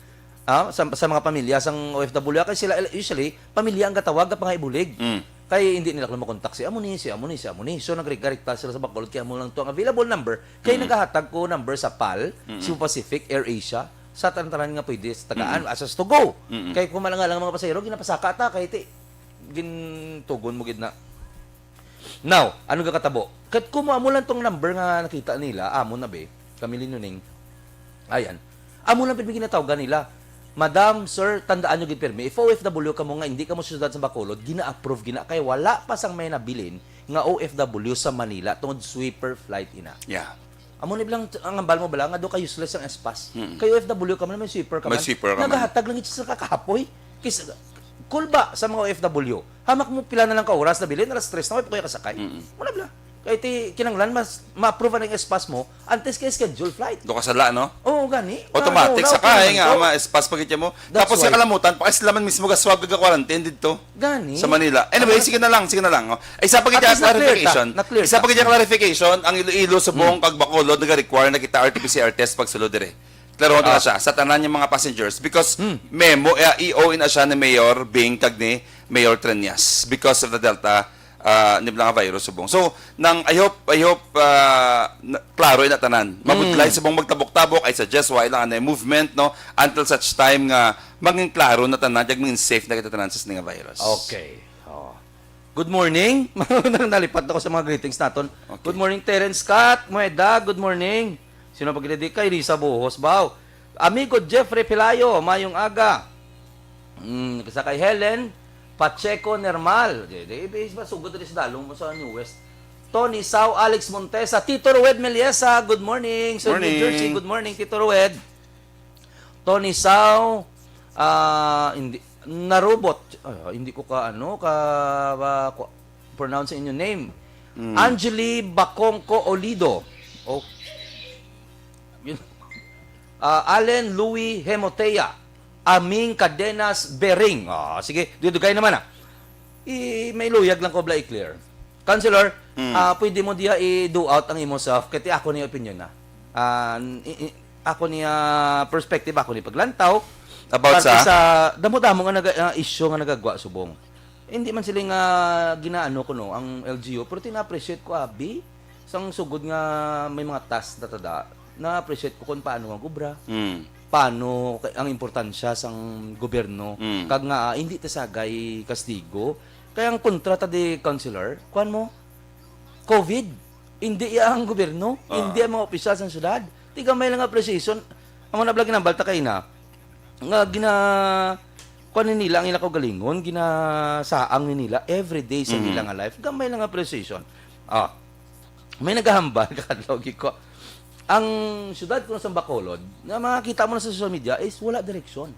Sa mga pamilya sang OFW kasi sila usually pamilya ang gatawag ka pangaibulig. Kaya hindi nila makontak si Amuni. So nagregarikta sila sa Bacolod kaya mo lang to ang available number. Kaya naghahatag ko number sa PAL, Cebu Pacific, AirAsia, sa tanan nga pwede sa tagaan asas to go. Kaya kung malanga lang mga pasahero ginapasaka ta kay gintugon mo gid na. Now, ano ga katabo? Kat kumo mo lang tong number nga nakita nila, amo na be, kami linuning. Ayan. Amo lang pipigin na tawagan nila. Madam, sir, tandaan nyo gid permi, if OFW ka mo nga hindi ka mo syudad sa Bacolod, gina-approve kay wala pa sang may nabilin nga OFW sa Manila tungod sweeper flight ina. Yeah. Amo ni bilang ang ambal mo bala nga do ka useless ang espas. Kay OFW ka man may sweeper ka man. May sweeper ka man. Nagahatag lang sa kakapoy. Kis cool ba sa mga OFW? Hamak mo pila na lang ka oras na bilin, alas 3 na may kasakay. Wala bala. Kaya kinanglan, mas ma-approve ang espas mo antes kay schedule flight. Do ka sala, no? Oo, gani. Automatic sa kaya nga, ma-espas pa mo. That's Tapos why. sa kalamutan, pakisilaman mismo ka-swab ka quarantine dito. Gani. Sa Manila. Anyway, sige na lang. Oh. Isa pa At kaya least na-clear clarification. ta. Na-clear Isa ta. pa kaya clarification, ang Iloilo sa buong kag Bacolod nag-require na kita RT-PCR test pag sulod dire. Klaro na siya sa tanan yung mga passengers because memo EO na siya ni Mayor Bing kag ni Mayor Trenyas because of the Delta niblang virus subong. So, nang I hope klaro ina tanan. Mabudlay subong magtabok-tabok I suggest why lang na movement no until such time nga maging klaro na tanan jag maging safe na kita tanan sa nga virus. Okay. Good morning. Nalipat ako sa mga greetings naton. Okay. Good morning Terence Scott, Moeda, good morning. Sino pagdidi kay Risa Buhos baw. Amigo Jeffrey Pilayo, mayong aga. Sa kay Helen Pacheco Nermal. Ibig sugod rin sa dalong sa New West. Tony Sau, Alex Montesa, Tito Rued Meliesa, good morning. Sa New Morning. Jersey, good morning Tito Rued. Tony Sau, hindi narobot. Hindi ko pronounce inyong name. Angeli Bacongco Olido. Oh. Yun. Allen Louis Hemotea. Aming Cadenas Bering. Sige, dudugay naman may luyag lang ko bla i-clear. Councilor, pwede mo diya i-do out ang imo self kati ako ni opinion na. Ako ni perspective, ako ni paglantaw About sa damo-damo nga issue nga nagagwa subong. Hindi man sila nga ginaano ko no ang LGU pero tina-appreciate ko abi sang sugod nga may mga task na tada na-appreciate ko kung paano ang gubra. Paano ang importansya sang gobyerno kag nga hindi ta sagay kastigo kaya ang kontrata di councilor kuan mo COVID hindi ang gobyerno hindi ang mga opisyal sa syudad tiga may lang appreciation ang mga nablagi ng balta kay na nga kuan nila ang ila kaugalingon ginasaang nila every day sa nila nga life gamay lang appreciation may nagahambal kadlogi ko ang syudad ko sa Bacolod, na makikita mo na sa social media is wala direksyon.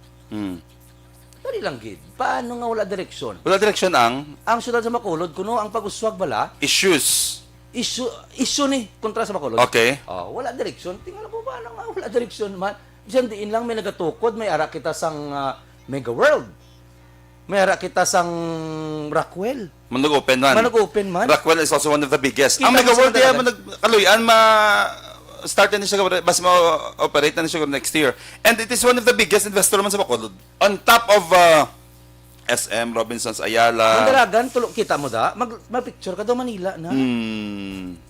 Dali lang gid. Paano nga wala direksyon? Wala direksyon Ang syudad sa Bacolod kuno ang pag-uswag bala issues. issue ni kontra sa Bacolod. Okay. Wala direksyon. Tingnan mo paano nga wala direksyon man. Diyan diin lang may nagatukod, may ara kita sang Mega World. May ara kita sang Rockwell. Manag-open man. Rockwell is also one of the biggest. Kita Ang Mega mo World sa kaya talaga. kaluyan start na siya mas ma-operate na siya next year. And it is one of the biggest investor man sa Bacolod. On top of SM, Robinsons, Ayala. Mandalagan, tulog kita mo da. Mag-picture ka daw Manila na.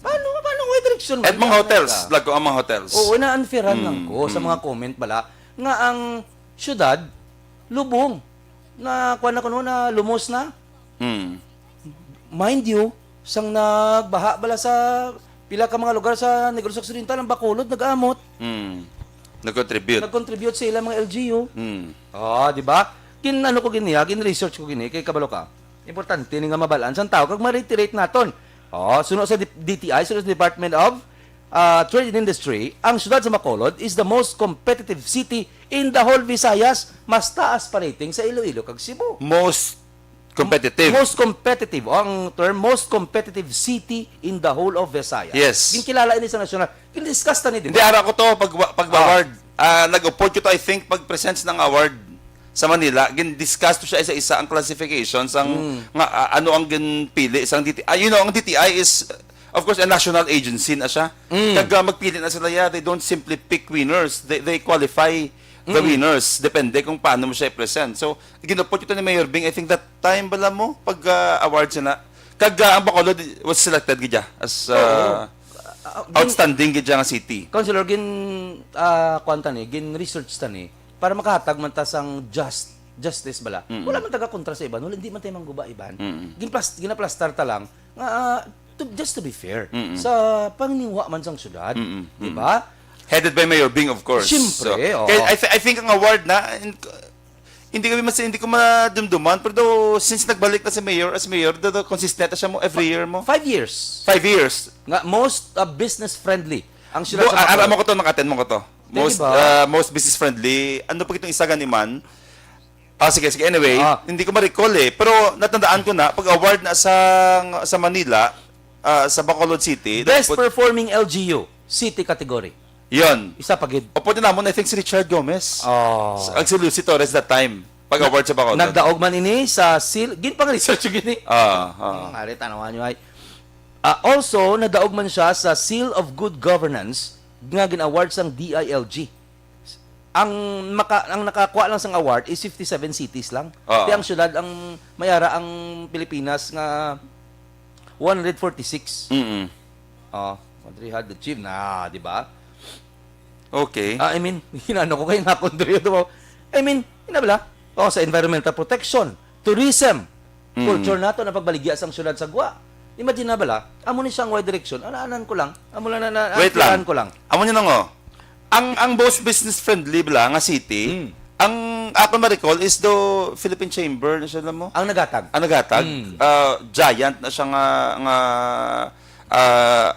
Paano may direksyon man? At mga hotels. Lago ang mga hotels. Oo, na-unfairan lang ko sa mga comment bala nga ang syudad lubong na kuan na kuno na lumos na. Mind you, sang nagbaha bala sa pila ka mga lugar sa Negros Occidental ang Bacolod nag-amot. Nag-contribute sa ilang mga LGU. Di ba? Kinano ko giniya, research ko gini kay kabalo ka. Importante ni nga mabalance ang tao kag ma-reiterate naton. Sunod sa DTI, sunod sa Department of Trade and Industry, ang syudad sa Bacolod is the most competitive city in the whole Visayas. Mas taas pa rating sa Iloilo kag Cebu. Most competitive. Most competitive. Ang term, most competitive city in the whole of Visayas. Yes. Ginkilala ini sa national. Kin-discuss ta ni, di Hindi, ba? ara ko to pag-award. Nag-uport ko to, I think, pag-presents ng award sa Manila. Gin-discuss to siya isa-isa ang classifications, ano ang ginpili. Ang DTI. Ang DTI is, of course, a national agency na siya. Kag magpili na sila, they don't simply pick winners. They qualify the winners. Depende kung paano mo siya i-present. So, ginupot ito ni Mayor Bing. I think that time bala mo pag-award siya na. Kag ang Bacolod was selected gidya as outstanding gidya nga city. Councilor, kwanta ni, research ta ni, para makahatag man ta sang justice bala. Wala man taga kontra sa iban, wala hindi man tayo mangguba iban. Ginaplastar ta lang, just to be fair, sa pangniwa man sang syudad. Di ba? Headed by Mayor Bing, of course. Siyempre, oo. Kaya I think ang award na, hindi ko madumduman, pero since nagbalik na si Mayor, as Mayor, consistent na siya mo every year mo. 5 years. 5 years. Nga, most business friendly. Ang syudad sa Alam Bacolod. mo ko to, nakaten mo ko to. Most business friendly. Ano pa itong isa ganiman? Sige. Anyway, hindi ko ma-recall pero natandaan ko na, pag-award na sa Manila, sa Bacolod City. Best performing LGU, city category. Yon. Isa pagid. Opo din namon, I think si Richard Gomez. Ang si Lucy Torres that time. Pag-award sa Bacolod. Nagdaog man ini sa seal. Pang-research yung gini. Ari, tanawan nyo ay. Also, nadaog man siya sa Seal of Good Governance nga gin-award sang DILG. Ang nakakuha lang sang award is 57 cities lang. Kaya ang syudad, ang mayara ang Pilipinas nga 146. Country had achieved na, di ba? Okay. I mean, hinano ko kayo na-contribute mo. I mean, hinabla, sa environmental protection, tourism, culture nato na pagbaligya sang syudad sa Gwa. Imagine na bala, amo ni siyang wide direction, anaanan ko lang, amo lang Wait lang. ko lang. Amo niyo nang ang most business friendly bala nga city, ang ako ma-recall is the Philippine Chamber, na siya alam mo? Ang nagatag. Ang nagatag, giant na siya nga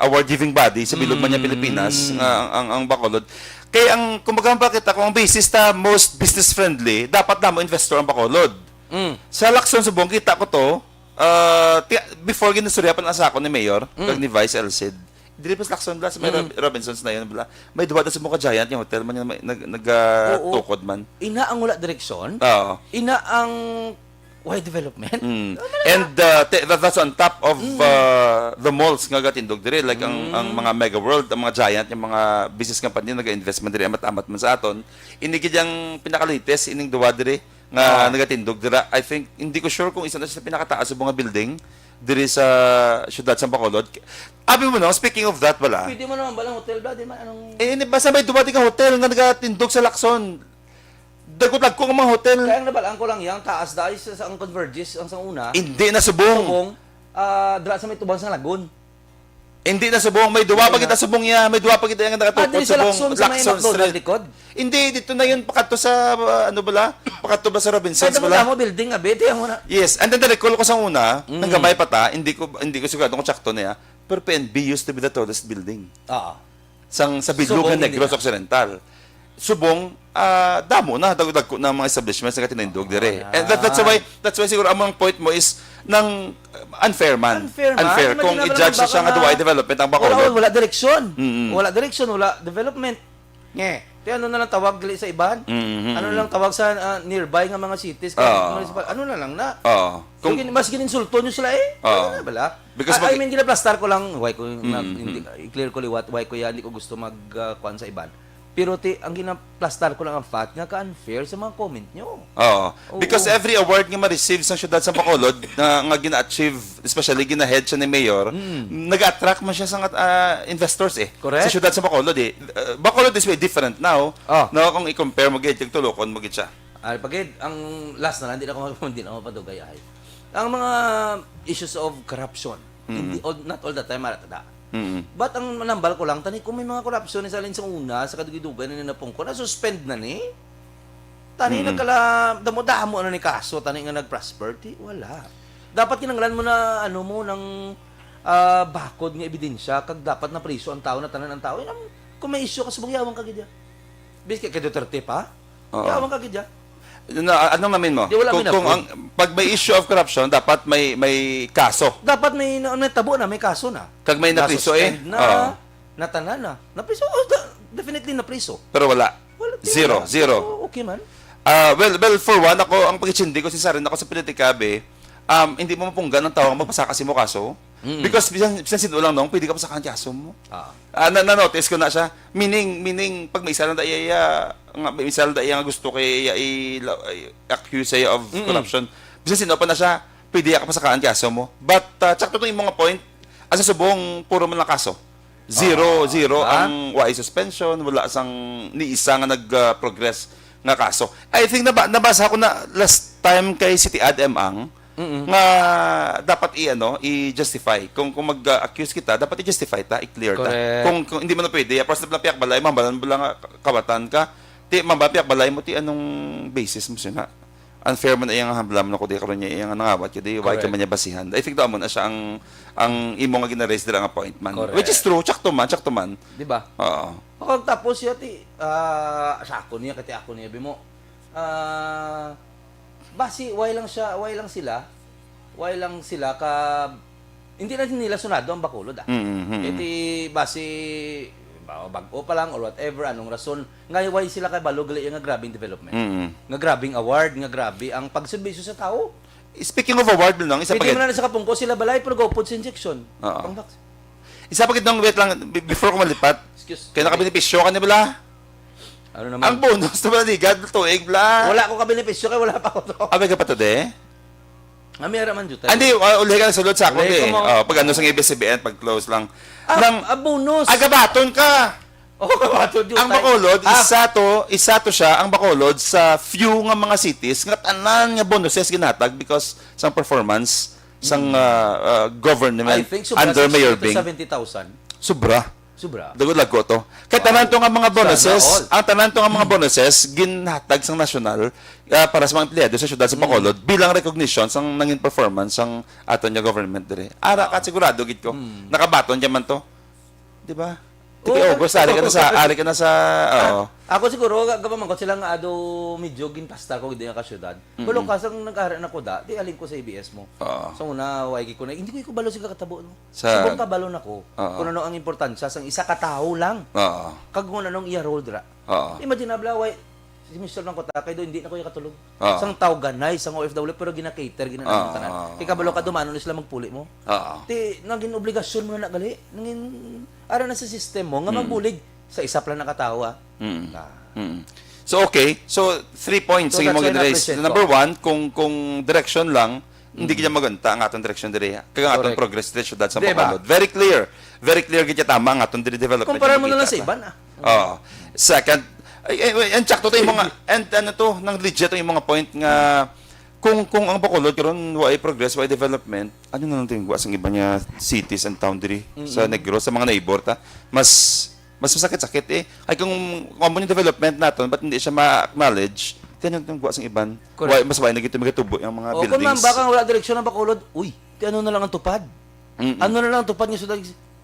award-giving body sa Bilog man niya Pilipinas, ang Bacolod. Kaya kumbaga bakit ako, ang basis ta most business friendly, dapat na mo investor ang Bacolod. Sa Lacson Subong, kita ko to, before ginasuryapan ang sako ni Mayor, kag ni Vice Elcid, dili pa sa Lacson Blas, may Robinsons na yun, bla. May duwa sa Mukha Giant, yung hotel man yung nag-tukod man. Ina ang wala direksyon, Oo. ina ang why development. And that's on top of the malls nga gatindog dire, like ang mga Mega World, ang mga Giant, yung mga business company nag-investment dire amat-amat man sa aton. Inigid yang pinaka-latest ining duwa dire nga nagatindog dira. I think hindi ko sure kung isa na siya sa pinakataas sa mga building dire sa syudad sa Bacolod. Abi mo no, speaking of that wala. Pwede mo naman balang hotel ba? Di man anong... Basta may duwa ka hotel nga nagatindog sa Lacson. Dagot ko ang mga hotel. Kaya ang nabalaan ko lang yang taas dahil sa ang Converges, ang sa una. Hindi na subong. Subong, dra sa may tubang sa Lagun. Hindi na subong. May duwa pa kita subong ya. May duwa pa kita yung nakatukod Dili sa Lacson, sa may McDonald's likod. Hindi, dito na yun. Pakato sa, pakato ba sa Robinsons Pwede mo bala? mo building, abete mo na. Yes. And then recall ko sa una, nang gamay pa ta, hindi ko sigurado kung tsakto na ya, pero PNB used to be the tallest building. Sa Bilugan Subong, Negros hindi na. Occidental. Subong, damo na, dagdag ko ng mga establishments na katinindog dire. And that's why siguro among point mo is ng unfair man. Unfair man. Kung Imagine i-judge naman siya nga baka duway development ang Bacolod. Wala direksyon. Wala direksyon, wala development. Kaya ano na lang tawag dili sa iban? Ano na lang tawag sa nearby nga mga cities? Municipal, ano na lang na? Oo. Kung mas gininsulto nyo sila ano na bala? Because I mean, ginaplastar ko lang, why ko, hindi, i-clear ko liwat, why ko yan, hindi ko gusto mag-kuhan sa iban. Pero ang ginaplastar ko lang ang fact nga ka-unfair sa mga comment nyo. Oo. Because every award nga ma-receive sa syudad sa Bacolod nga gina-achieve, especially gina-head siya ni Mayor, nag-attract man siya sa investors Correct. Sa syudad sa Bacolod Bacolod is way different now. No, kung i-compare mo gid kag tulokon mo gid siya. Pagid, ang last na lang, hindi na ako mapadugay ay. Ang mga issues of corruption, not all the time maratada. But ang manambal ko lang, tani kung may mga corruption sa alin sa una, sa kadugidugan na ninapong ko, na-suspend na ni. Tani nagkala, damo-damo na ni kaso, tani nga nag-prosper, wala. Dapat kinanglan mo na, ng bakod nga ebidensya, kag dapat na priso ang tao, na tanan ang tao. Kung may issue ka, subong yawang kagidya. Biski kay Duterte pa, yawang kagidya. Anong namin mo? Di, wala Pag may issue of corruption, dapat may kaso. Dapat may tabo na, may kaso na. Kag may napriso Na-suspend natanan na. Napriso, definitely napriso. Pero wala. Zero. Okay man. Well, for one, ako, ang pagkitsindi ko, sinsarin ako sa politika, hindi mo mapunggan ng tawang magpasaka si mo kaso. Because bisan sinulang nung, pwede ka pasakaan kaso mo. Na-notice ko na siya. Meaning, pag may isa lang nga gusto kay accuse siya of corruption, bisan sino pa na siya, pwede ka pasakaan kaso mo. But, tsakto itong mga point, asa subong, puro man lang kaso. Zero ang why suspension, wala sang ni isa nga nag-progress nga kaso. I think nabasa ko na last time kay City Ad Ang nga dapat i-justify. Kung mag-accuse kita, dapat i-justify ta, i-clear ta. Correct. Kung hindi mo na pwede, apos na piyak balay, mambalan mo lang kabatan ka, mambapiyak balay mo, anong basis mo siya na? Unfair man iyang hamblam na ko di karon niya iyang nangawat kadi why ka man niya basihan. I think daw mo na siya ang imo nga gina-raise dira nga point man. Correct. Which is true, tsakto man. Di ba? Oo. Kapag tapos yati, sa ako niya, kati ako niya, bimo, basi, why lang sila ka, hindi na nila sunado ang Bacolod Iti, basi, bago pa lang or whatever, anong rason, ngayon sila kay Balogali yung nga grabing development. Nga grabing award, nga grabe ang pagserbisyo sa tao. Speaking of award, lang, isa Pwede pagid. mo na sa kapungko, sila balay, pero go food injection. Oo. Isa pagid nang wait lang, before ko malipat, Excuse. kaya nakabenepisyo ka na bala? Ano naman? Ang bonus na bala ligad, tuig bla. Wala ko kabenepisyo, kaya wala pa ako to. Abay ka pa to de? Amira man juta. Hindi, uli ka sulod sa ako Uli de. ko mo. Pag ano sa ABS-CBN, pag close lang. Bonus. Agabaton ka! Kabaton juta. Ang Bacolod, isa to siya, ang Bacolod sa few nga mga cities nga tanan nga bonuses ginatag because sa performance sang government I think sobra under 60 Mayor to Bing. 70,000. Sobra. Sobra. Dagod lagko to. Kaya tanan to nga mga bonuses, Sana all. ang tanan to nga mga bonuses ginhatag sang national para sa mga empleyado sa syudad sa Bacolod bilang recognition sang nangin performance sang aton nga government dire. Ara ka sigurado gid ko. Nakabaton diyan man to. Di ba? Tiki August, ali ka na sa, oo. Ako siguro, gabaman ko silang ado medyo ginpasta ko hindi ka syudad. Pero kasang nag-aaral na ko di alin ko sa ABS mo. Oo. So una, wagi ko na, hindi ko balo sa kakatabo. No? Sa- Subong kabalo na ko, kung ano ang importansya, sang isa katao lang. Oo. Kag kung anong iya-roll dra. Oo. Imagine na blaway, si Mr. ng kota, kay do hindi na ko katulog. Oo. Sang tao ganay, sang OFW, pero gina-cater, ginanang tanan. Kaya kabalo ka dumano na sila magpuli mo. Oo. Ti, naging obligasyon mo na nagali. Naging, ara na sa system mo, nga magbulig sa isa pala nakatawa. So, okay. So, 3 points So, sa imong that's why gid-raise. na-appreciate ko. Number 1, kung direction lang, hindi kanya maganta ang atong direction dire. Kaya ang atong Correct. progress dire syudad sa Diba? Bacolod. Very clear. Very clear gid tama ang atong dire development. Kumpara mo na lang sa Kita. iban ah. Oo. Second, and sakto to yung mga, and ano to, nang legit to yung mga point nga, kung ang Bacolod karon wa progress, wa development, ano na lang tingwa sa iba niya cities and town diri sa Negros, sa mga neighbor ta, mas masakit-sakit eh. Ay kung ano yung development naton, but hindi siya ma-acknowledge, kanya yung sa iban. Correct. Mas wala na gito magatubo yung mga O kung man buildings. baka wala direksyon ng Bacolod, uy, ano na lang ang tupad? Ano na lang ang tupad niya sa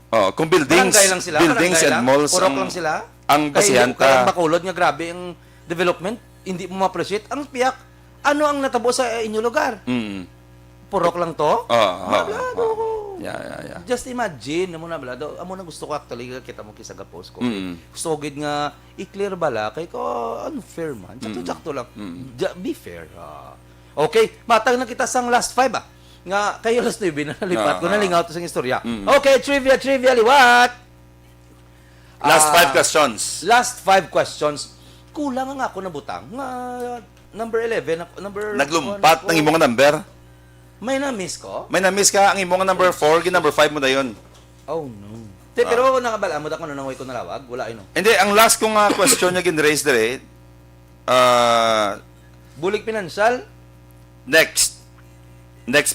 Oh, kung buildings, barangay lang sila, buildings barangay and lang, malls purok lang sila. ang basihan Kaya ang ta. Bacolod nga grabe ang development, hindi mo ma-appreciate. Ang piyak, ano ang natabo sa inyong lugar? Purok lang to? Mablado ko. Yeah. Just imagine, amo na blado. Amo na gusto ko actually kita mo kisa post ko. Gusto ko gid nga i-clear bala kay ko unfair man. Sakto lang. Be fair. Okay, matag na kita sang last 5 ah. Nga kayo last 9 na nalipat ko na lingaw to sang istorya. Okay, trivia liwat. Last 5 questions. Last 5 questions. Kulang ang ako na butang. Nga number 11, number Naglumpat ng imong number. May na-miss ko? May na-miss ka ang imong number 4, number 5 mo dayon. Oh no. Pero nakabala mo da ko nanangoy ko nalawag, wala ino. Hindi, ang last kong question niya gin-raise dire, Bulig pinansyal, next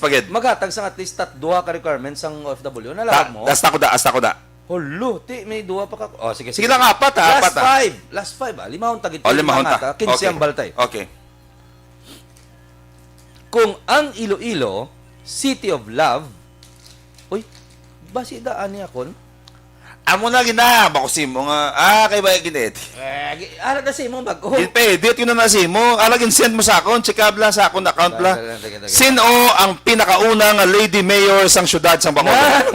pagid. maghatag sang at least duha ka requirements sang OFW. Nalawag mo? Asta ko da. Hulo, may duha pa ka. Oh, sige. Sige lang, apat ha. Last 5 ah. Limahon tagit. O, limahon ta. 15 ang baltay. Okay. Kung ang Iloilo, City of Love, uy, basi daan niya kon? Amo na gina, bakusin mo nga. Kay ba ginit? Ara na si imong bago. Edit ko na si mo. Alagin send mo sa akon, check la sa akon account la. Sige. Sino ang pinakaunang lady mayor sang syudad sang Bacolod?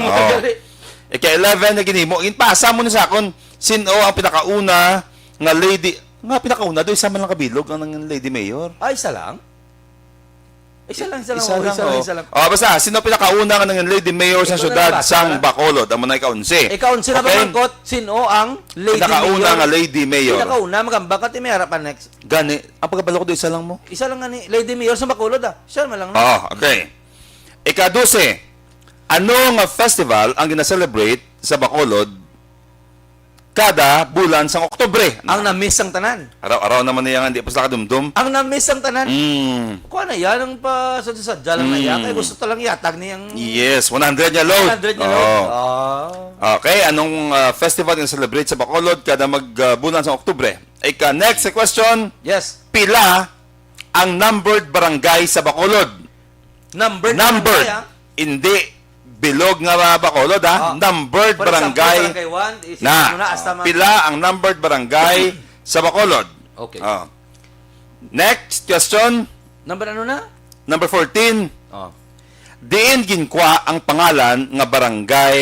Ika-11 na ginimo. Pasa mo na sa akon. Sino ang pinakauna nga lady... Nga pinakauna, doon isa man lang kabilog ang lady mayor. Isa lang? Isa lang. Basta, sino pinakauna nga ng lady mayor sang Ikaw na syudad nabasa, sang wala? Bacolod? Amo na ika-11. Ikaw, sino ba mangkot? Sino ang lady Pinakauna mayor? nga lady mayor. Pinakauna, magamba ka, may harapan next. Gani, ang pagkabalo ko doon, isa lang mo. Isa lang nga ni lady mayor sa Bacolod ah. Siya man lang na. Okay. Ika-12. Ano nga festival ang gina-celebrate sa Bacolod kada bulan sang Oktubre? Ang na-miss ang tanan. Araw-araw naman niya nga, hindi pa sa kadumdum. Ang na-miss ang tanan. Kuha na yan, ang pasadya lang na yan. Kaya gusto talang yatag niyang Yes, 100 niya load. 100 niya Oo. load. Okay, anong festival ang celebrate sa Bacolod kada magbulan sa Oktubre? Next question, Yes. pila ang numbered barangay sa Bacolod? Numbered. Hindi bilog nga Bacolod ha. Numbered For example, barangay. barangay 1, isip Na, mo na hasta pila ang numbered barangay sa Bacolod? Okay. Next question, Number ano na? number 14. Oh. Diin ginkwa ang pangalan nga barangay,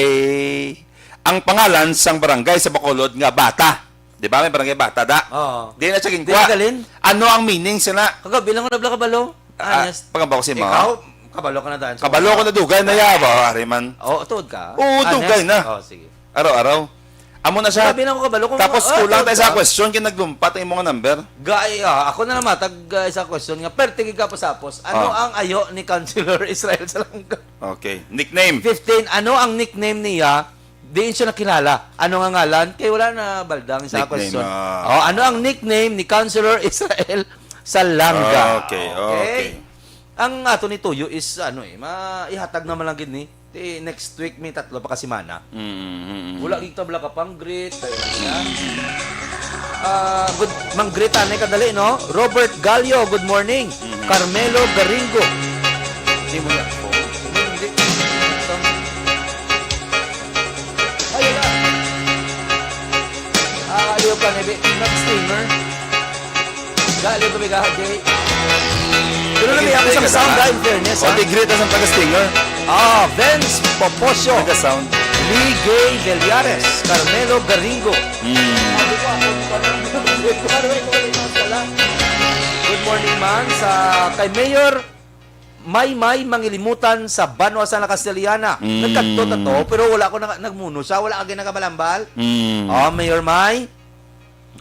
ang pangalan sang barangay sa Bacolod nga Bata. Di ba may barangay Bata da? Oo. Diin na siya Di ginkwa. nagalin? Ano ang meaning sila? Kagabi lang ko nabla kabalo. Honest. Pagamba ko si Ikaw, kabalo ka na daan. Kabalo ko na dugay na yaba, Ariman. Oo, tuod ka. Oo, dugay na. Oo, sige. Araw-araw. Amo na siya. Kagabi lang ko kabalo. Tapos kulang tayo sa question, kinagdumpat ang mga number. Ako na naman, isa question nga. Pertingin ka pa sapos. Ano ang ayo ni Councilor Israel Salangga? Okay. Nickname. 15, ano ang nickname niya? Diin siya nakilala. Ano nga ngalan? Kaya wala na baldang sa Nickname, question. Ano ang nickname ni Councilor Israel Salangga? Okay. Ang ato ni Tuyo is ihatag naman lang gid ni. Next week may 3 pa kasi mana. Wala gid tabla ka pang greet. Good mang greet anay kadali no. Robert Gallo, good morning. Carmelo Garingo. Di mo yan po. Hindi. Ayun na. ka nebe, nag-stinger. Gali ko bigahat, Jay. Pero namin ako sa sound in fairness, ha? O, tigrit na sa taga-stinger. Vince Poposio, Taga-sound. Lee Gay Veliares, Carmelo Garingo. Good morning, man, sa kay Mayor Maymay Mangilimutan sa Banwa Sana Castellana. Nagkadto na to, pero wala ko nagmuno siya, wala agad nakabalambal. Mayor May,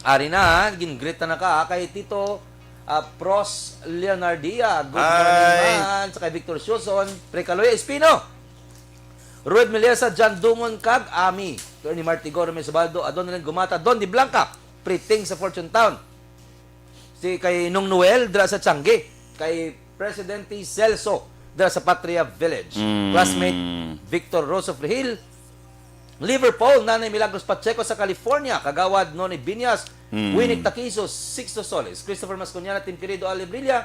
ari na, gingrit na ka kay Tito Pros Leonardia. Good morning, man, sa kay Victor Suson, Precaloy Espino. Rued Melesa, John Dungon Kag, Ami. Ni Marty Gormes Baldo, Adon Len Gumata, Don Di Blanca, Priting sa Fortune Town. Si kay Nung Noel, dra sa Changi. Kay Presidente Celso, dra sa Patria Village. Classmate Victor Rose of Hill. Liverpool, Nanay Milagros Pacheco sa California. Kagawad Noni Binyas, Winnie Taquizo, Sixto Soles. Christopher Masconiana, Tim Querido Alebrilla.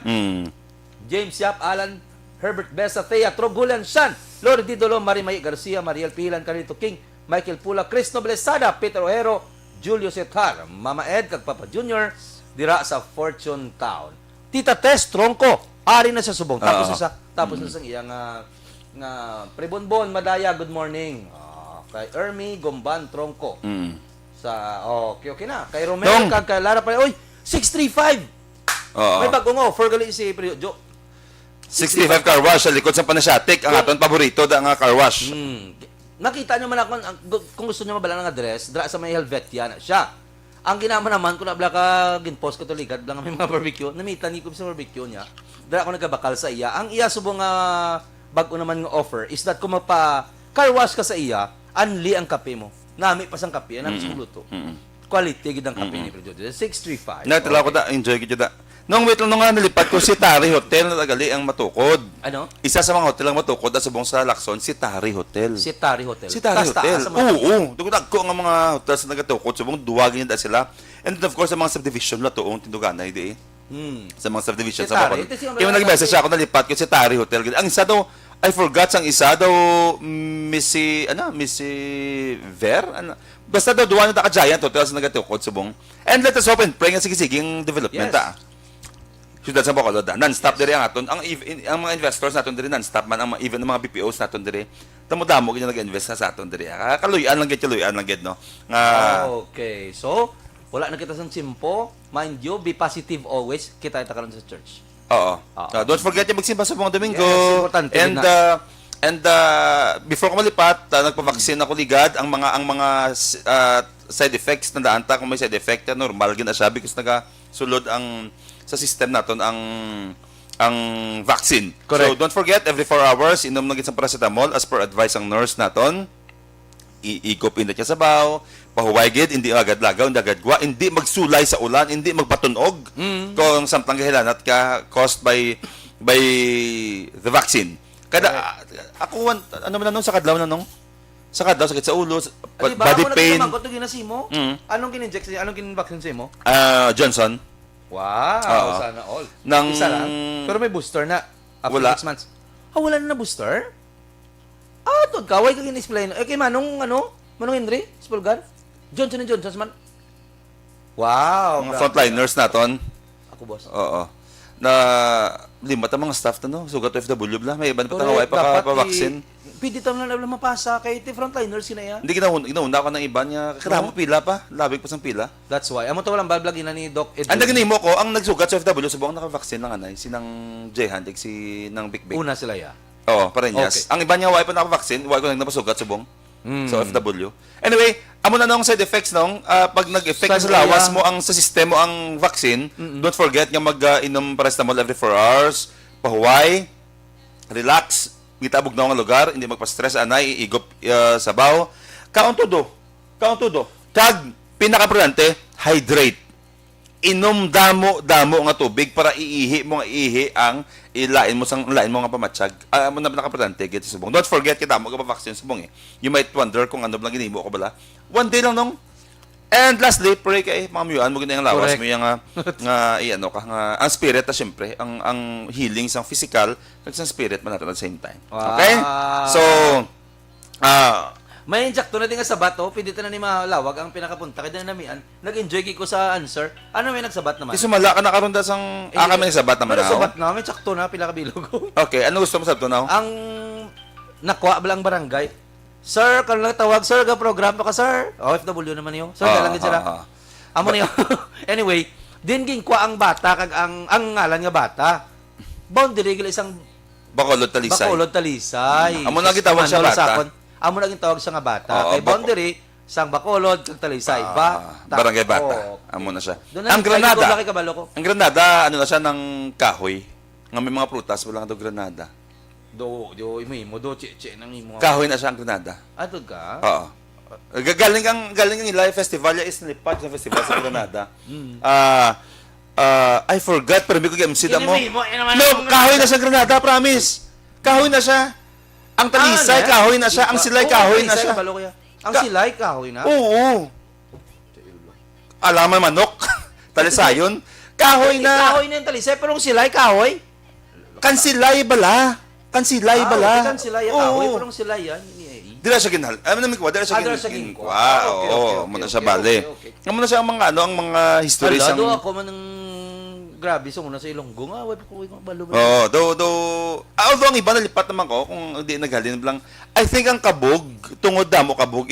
James Yap, Alan Herbert Besa, Thea Trogulan Shan, Lord Didolo, Marimay Garcia, Mariel Pilan, Carlito King, Michael Pula, Chris Noblesada, Peter Ojero, Julio Setar, Mama Ed, kag Papa Junior, dira sa Fortune Town. Tita Tess Tronco, ari na sa subong. Tapos na sa iyang nga Prebonbon, Madaya, good morning. Kay Ermi Gomban Tronco. Sa okay na. Kay Romero kag kay Lara pa, oy, 635. May bagong offer gali si Jo. 65 car wash sa likod sa Panasyatic, ang aton paborito da nga car wash. Nakita nyo man ako, kung gusto nyo mabala ng address, dra sa may Helvetia na siya. Ang ginama naman, kung nabla ka, ginpost ko to ligad, lang may mga barbecue, namita ni ko sa barbecue niya, dra ako nagkabakal sa iya. Ang iya subong bago naman nga offer is that kung mapa-car wash ka sa iya, anli ang kape mo. Nami pa sang kape, nami sa luto. Quality gid ang kape ni Prejo. 635. Natala ko da, enjoy gid da. Nung wait lang nung nga nilipat ko si Tari Hotel na tagali ang matukod. Ano? Isa sa mga hotel ang matukod at subong sa Lacson, si Tari Hotel. Si Tari Hotel. Si Tari Hotel. Oo. Dugod ko nga mga hotel sa nagatukod, subong duwagin da sila. And then of course, sa mga subdivision na tuong tinduganay di. Sa mga subdivision Si sa Tari. Bacolod. Kaya nag-message ako nalipat ko si Tari Hotel. Ang isa daw, I forgot ang isa daw, Missy Ver? Basta daw duwa na ka-giant hotel sa nagatukod, subong. And let us hope and pray nga sige-siging development Siyudad sa Bacolod, non-stop diri ang aton. Ang mga investors naton diri non-stop man ang even mga BPOs naton diri. Damo-damo gyud nag-invest sa aton diri. Kaluyan lang gid no. Nga Okay. So, wala na kita sa simpo. Mind you, be positive always. Kita karon sa church. Oo. Don't forget yung magsimba sa buong Domingo. Yes, importante and before ko malipat, nagpa-vaccine ako ligad ang mga side effects na daanta kung may side effect normal gid na sabi kasi nagasulod ang sa system naton ang vaccine. Correct. So don't forget every 4 hours inom na gid sa paracetamol as per advice ang nurse naton. Iikop init niya sa baw, pahuway gid, hindi agad lagaw, hindi agad gwa, hindi magsulay sa ulan, hindi magpatunog kung samtang kahilanat ka caused by the vaccine. Kada ako ano man nung sa kadlaw na nung sa kadlaw sakit sa ulo, body pain. Ako to ginasimo. Anong kin-inject niya? Anong kin-vaccine sa mo? Johnson. Wow, sana all. Isa lang. Pero may booster na after Wala. 6 months. Wala na booster? Tod ka, why ka gin-explain? Kay Manong Henry, Spulgar? Johnson & Johnson man. Wow. Mga frontliners naton. Ako, boss. Oo. Na limot ang mga staff na no, sugat OFW bla, may iban pa taway pa vaccine. Pwede tayo na mapasa kay ti frontliners sina ya. Hindi ginauna ko ng iba niya. Kailangan mo pila pa, labig pa sang pila. That's why. Amo to walang bablog ina ni Doc Ed. Ang naginimo ko, ang nagsugat sa OFW subong naka-vaccine lang anay, sinang Jehan si nang Big Big. Una sila ya. Oo, parenyas. Okay. Ang iba niya, wala pa naka-vaccine, wala ko nang napasugat subong sa OFW. Anyway, amo na nung side effects nung, pag nag-effect sa lawas mo ang sa sistema ang vaccine, don't forget nga mag-inom paracetamol every 4 hours, pahuway, relax, gitabog na nga lugar, hindi magpa-stress, anay, igop sabaw. Kaon todo. Kag, pinaka-importante, hydrate. Inom damo nga tubig para iihi ang ilain mo nga pamatsyag. Mo na pinaka-importante gid sa subong. Don't forget kita mo ka vaccine subong eh. You might wonder kung ano lang ginimo ko bala. One day lang nung. And lastly, pray kay mga muyuan mo gid ang lawas mo yang nga iano ka nga ang spirit ta syempre, ang healing sang physical kag sang spirit man natin at the same time. Okay? So May insakto na din nga sabat, oh. Pwede na ni malawag ang pinakapunta. Kaya na namian. Nag-enjoy ko sa answer. Ano may nagsabat naman? Di sumala ka nakaronda sang... kami nagsabat naman Pero ako. sabat na, may sakto na, pila kabilog. Okay, ano gusto mo sa ito now? Ang nakuha ba lang barangay? Sir, kung lang tawag, sir, ga program pa ka, sir. OFW naman yun. Sir, dalang sila. Amo niyo. Anyway, din ginkwa ang bata, kag ang ngalan nga bata. Boundary gila isang Bacolod Talisay. Bacolod Talisay. Amo na gitawag siya Manol bata. Sakon. Amo na gitawag siya nga bata. Oo, Kay boundary, sang Bacolod, kag Talisay. Barangay Bata. Oh, Amo na siya. Doon na, Ang Granada. Laki kabalo ko. Ang Granada, ano na siya ng kahoy. Nga may mga prutas, wala nga daw Granada. Do imo, do che nang imo. Kahoy na siya ang Granada. Ato ka? Oo. Galing ang Ilay Festival, is nilipad sa festival sa Granada. I forgot, pero may ko MC mo. No, kahoy na siya Granada, promise. Kahoy na siya. Ang Talisay, kahoy na siya. Ang Silay, kahoy na siya. Ang Silay, kahoy na? Oo. Alaman manok. Talisayon. Kahoy na. Kahoy na yung Talisay, pero ang Silay, kahoy? Kansilay bala. Kansilay bala. Kan Silay, kahoy, pero ang Silay yan. Dila siya ginhal. Ano namin ko? Dila siya ginhwa. Oo, muna siya bale. Muna siya ang mga ang mga history sang. Alado ako man ng grabe so muna sa Ilonggo nga, wala ko balo. Oo, although ang iba nalipat naman ko kung hindi naghalin lang. I think ang kabog, tungod damo kabog.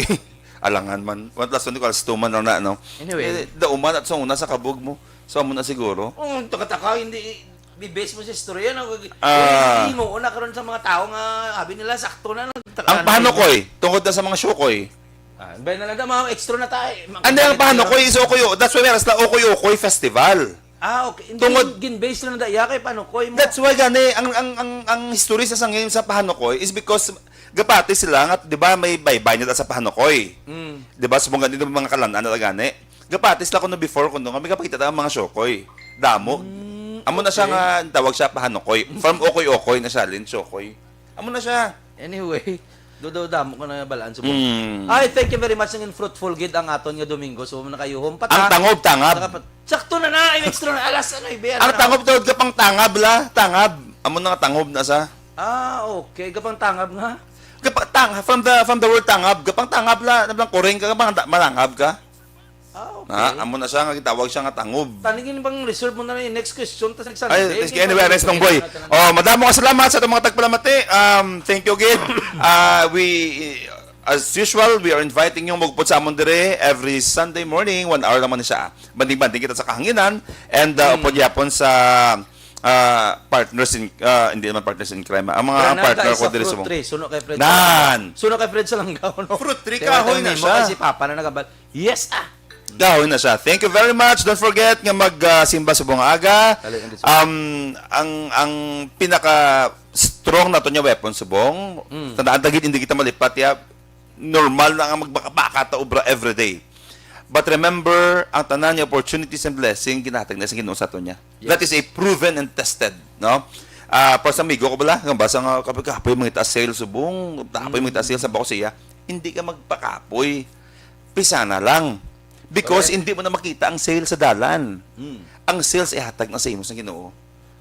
Alangan man. What last one ko stuman na no. Anyway, dauman at song una sa kabog mo. So amo na siguro. Takataka hindi base mo sa istorya na hindi mo una karon sa mga tao nga abi nila sakto na Ang pahanokoy, tungod na sa mga syokoy. Bay na lang mga extra na tayo. Ano ang pahanokoy is okoy. That's why meron sa okoy Festival. Okay. Tungod gin-base lang na daya kay panokoy mo. That's why gani ang history sa sangin sa pahanokoy is because gapati sila nga 'di ba may baybay nila sa pahanokoy. 'Di ba sa mga dito mga kalanan na gani. Gapati sila kuno before kuno kami kapakita ta mga syokoy. Damo. Amo na siya nga tawag siya pahanokoy. From okoy na siya lin syokoy. Amo na siya. Anyway, damo ko na balaan sa Ay, thank you very much ng fruitful gid ang aton nga Domingo. So na kayo humpat. Ang tangab. Sakto na na, extra na alas ano ibe. Ang tangab tawag ka pang tangab la, tangab. Amo na nga tangob na sa. Okay, gapang tangab nga. Gapang tangab from the word tangab, gapang tangab la, nablang koreng ka gapang malangab ka. Okay. Amo na siya nga gitawag siya nga tangob. Tanigin bang reserve mo na yung next question tas next Sunday. Ay, anyway, rest ng boy. Madamo ka salamat sa itong mga tagpalamati. Thank you again. As usual, we are inviting yung magput sa amon dire every Sunday morning, 1 hour naman siya. Banding-banding kita sa kahanginan and upod yapon sa partners in hindi naman partners in crime. Ang mga partner ko dire sa mo. Suno kay Fred. Nan. Suno kay Fred sa Langgaw no. Fruit tree kahoy na siya. Si Papa na nagabal. Yes Kahoy na siya. Thank you very much. Don't forget nga magsimba sa buong aga. Ang pinaka strong na to niya weapon subong. Tandaan tagid hindi kita malipat ya. Normal na nga magbaka-baka ta obra everyday. But remember, ang tanan niya opportunities and blessing ginatag na sa Ginoo sa to niya. Yes. That is a proven and tested, no? Para sa amigo ko bala, nga basa nga kapag kapoy mga sale subong, tapoy mga sale sa Bacosia, hindi ka magpakapoy. Pisa na lang. Because hindi mo na makita ang sale sa dalan. Ang sales ay hatag na sa imo sa Ginoo.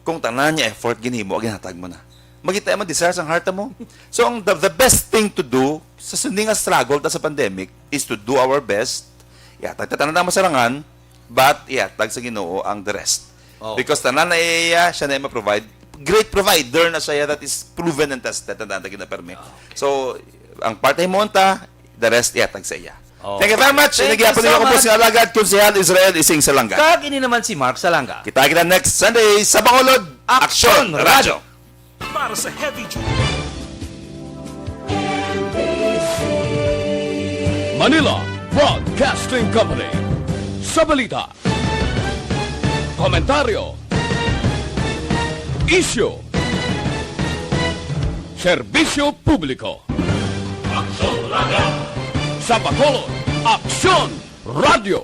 Kung tanan niya effort ginhimo, ginhatag mo na. Magita mo desire ang heart mo. So the best thing to do sa sunding nga struggle ta sa pandemic is to do our best. Ihatag tanan na masarangan, but ihatag sa Ginoo ang the rest. Because tanan na iya siya na ma-provide. Great provider na siya that is proven and tested tanan ta gina-permi. So ang part mo ta, the rest ihatag sa iya. Thank you very much. Nagyapon nila ko po si Alagad Konsehal Israel Ising Salanga. Kag ini naman si Mark Salanga. Kita next Sunday sa Bacolod Action Radio. Para sa heavy duty. Manila Broadcasting Company. Sa balita, komentaryo, isyu, serbisyo publiko. Sa Bacolod, Aksyon Radio.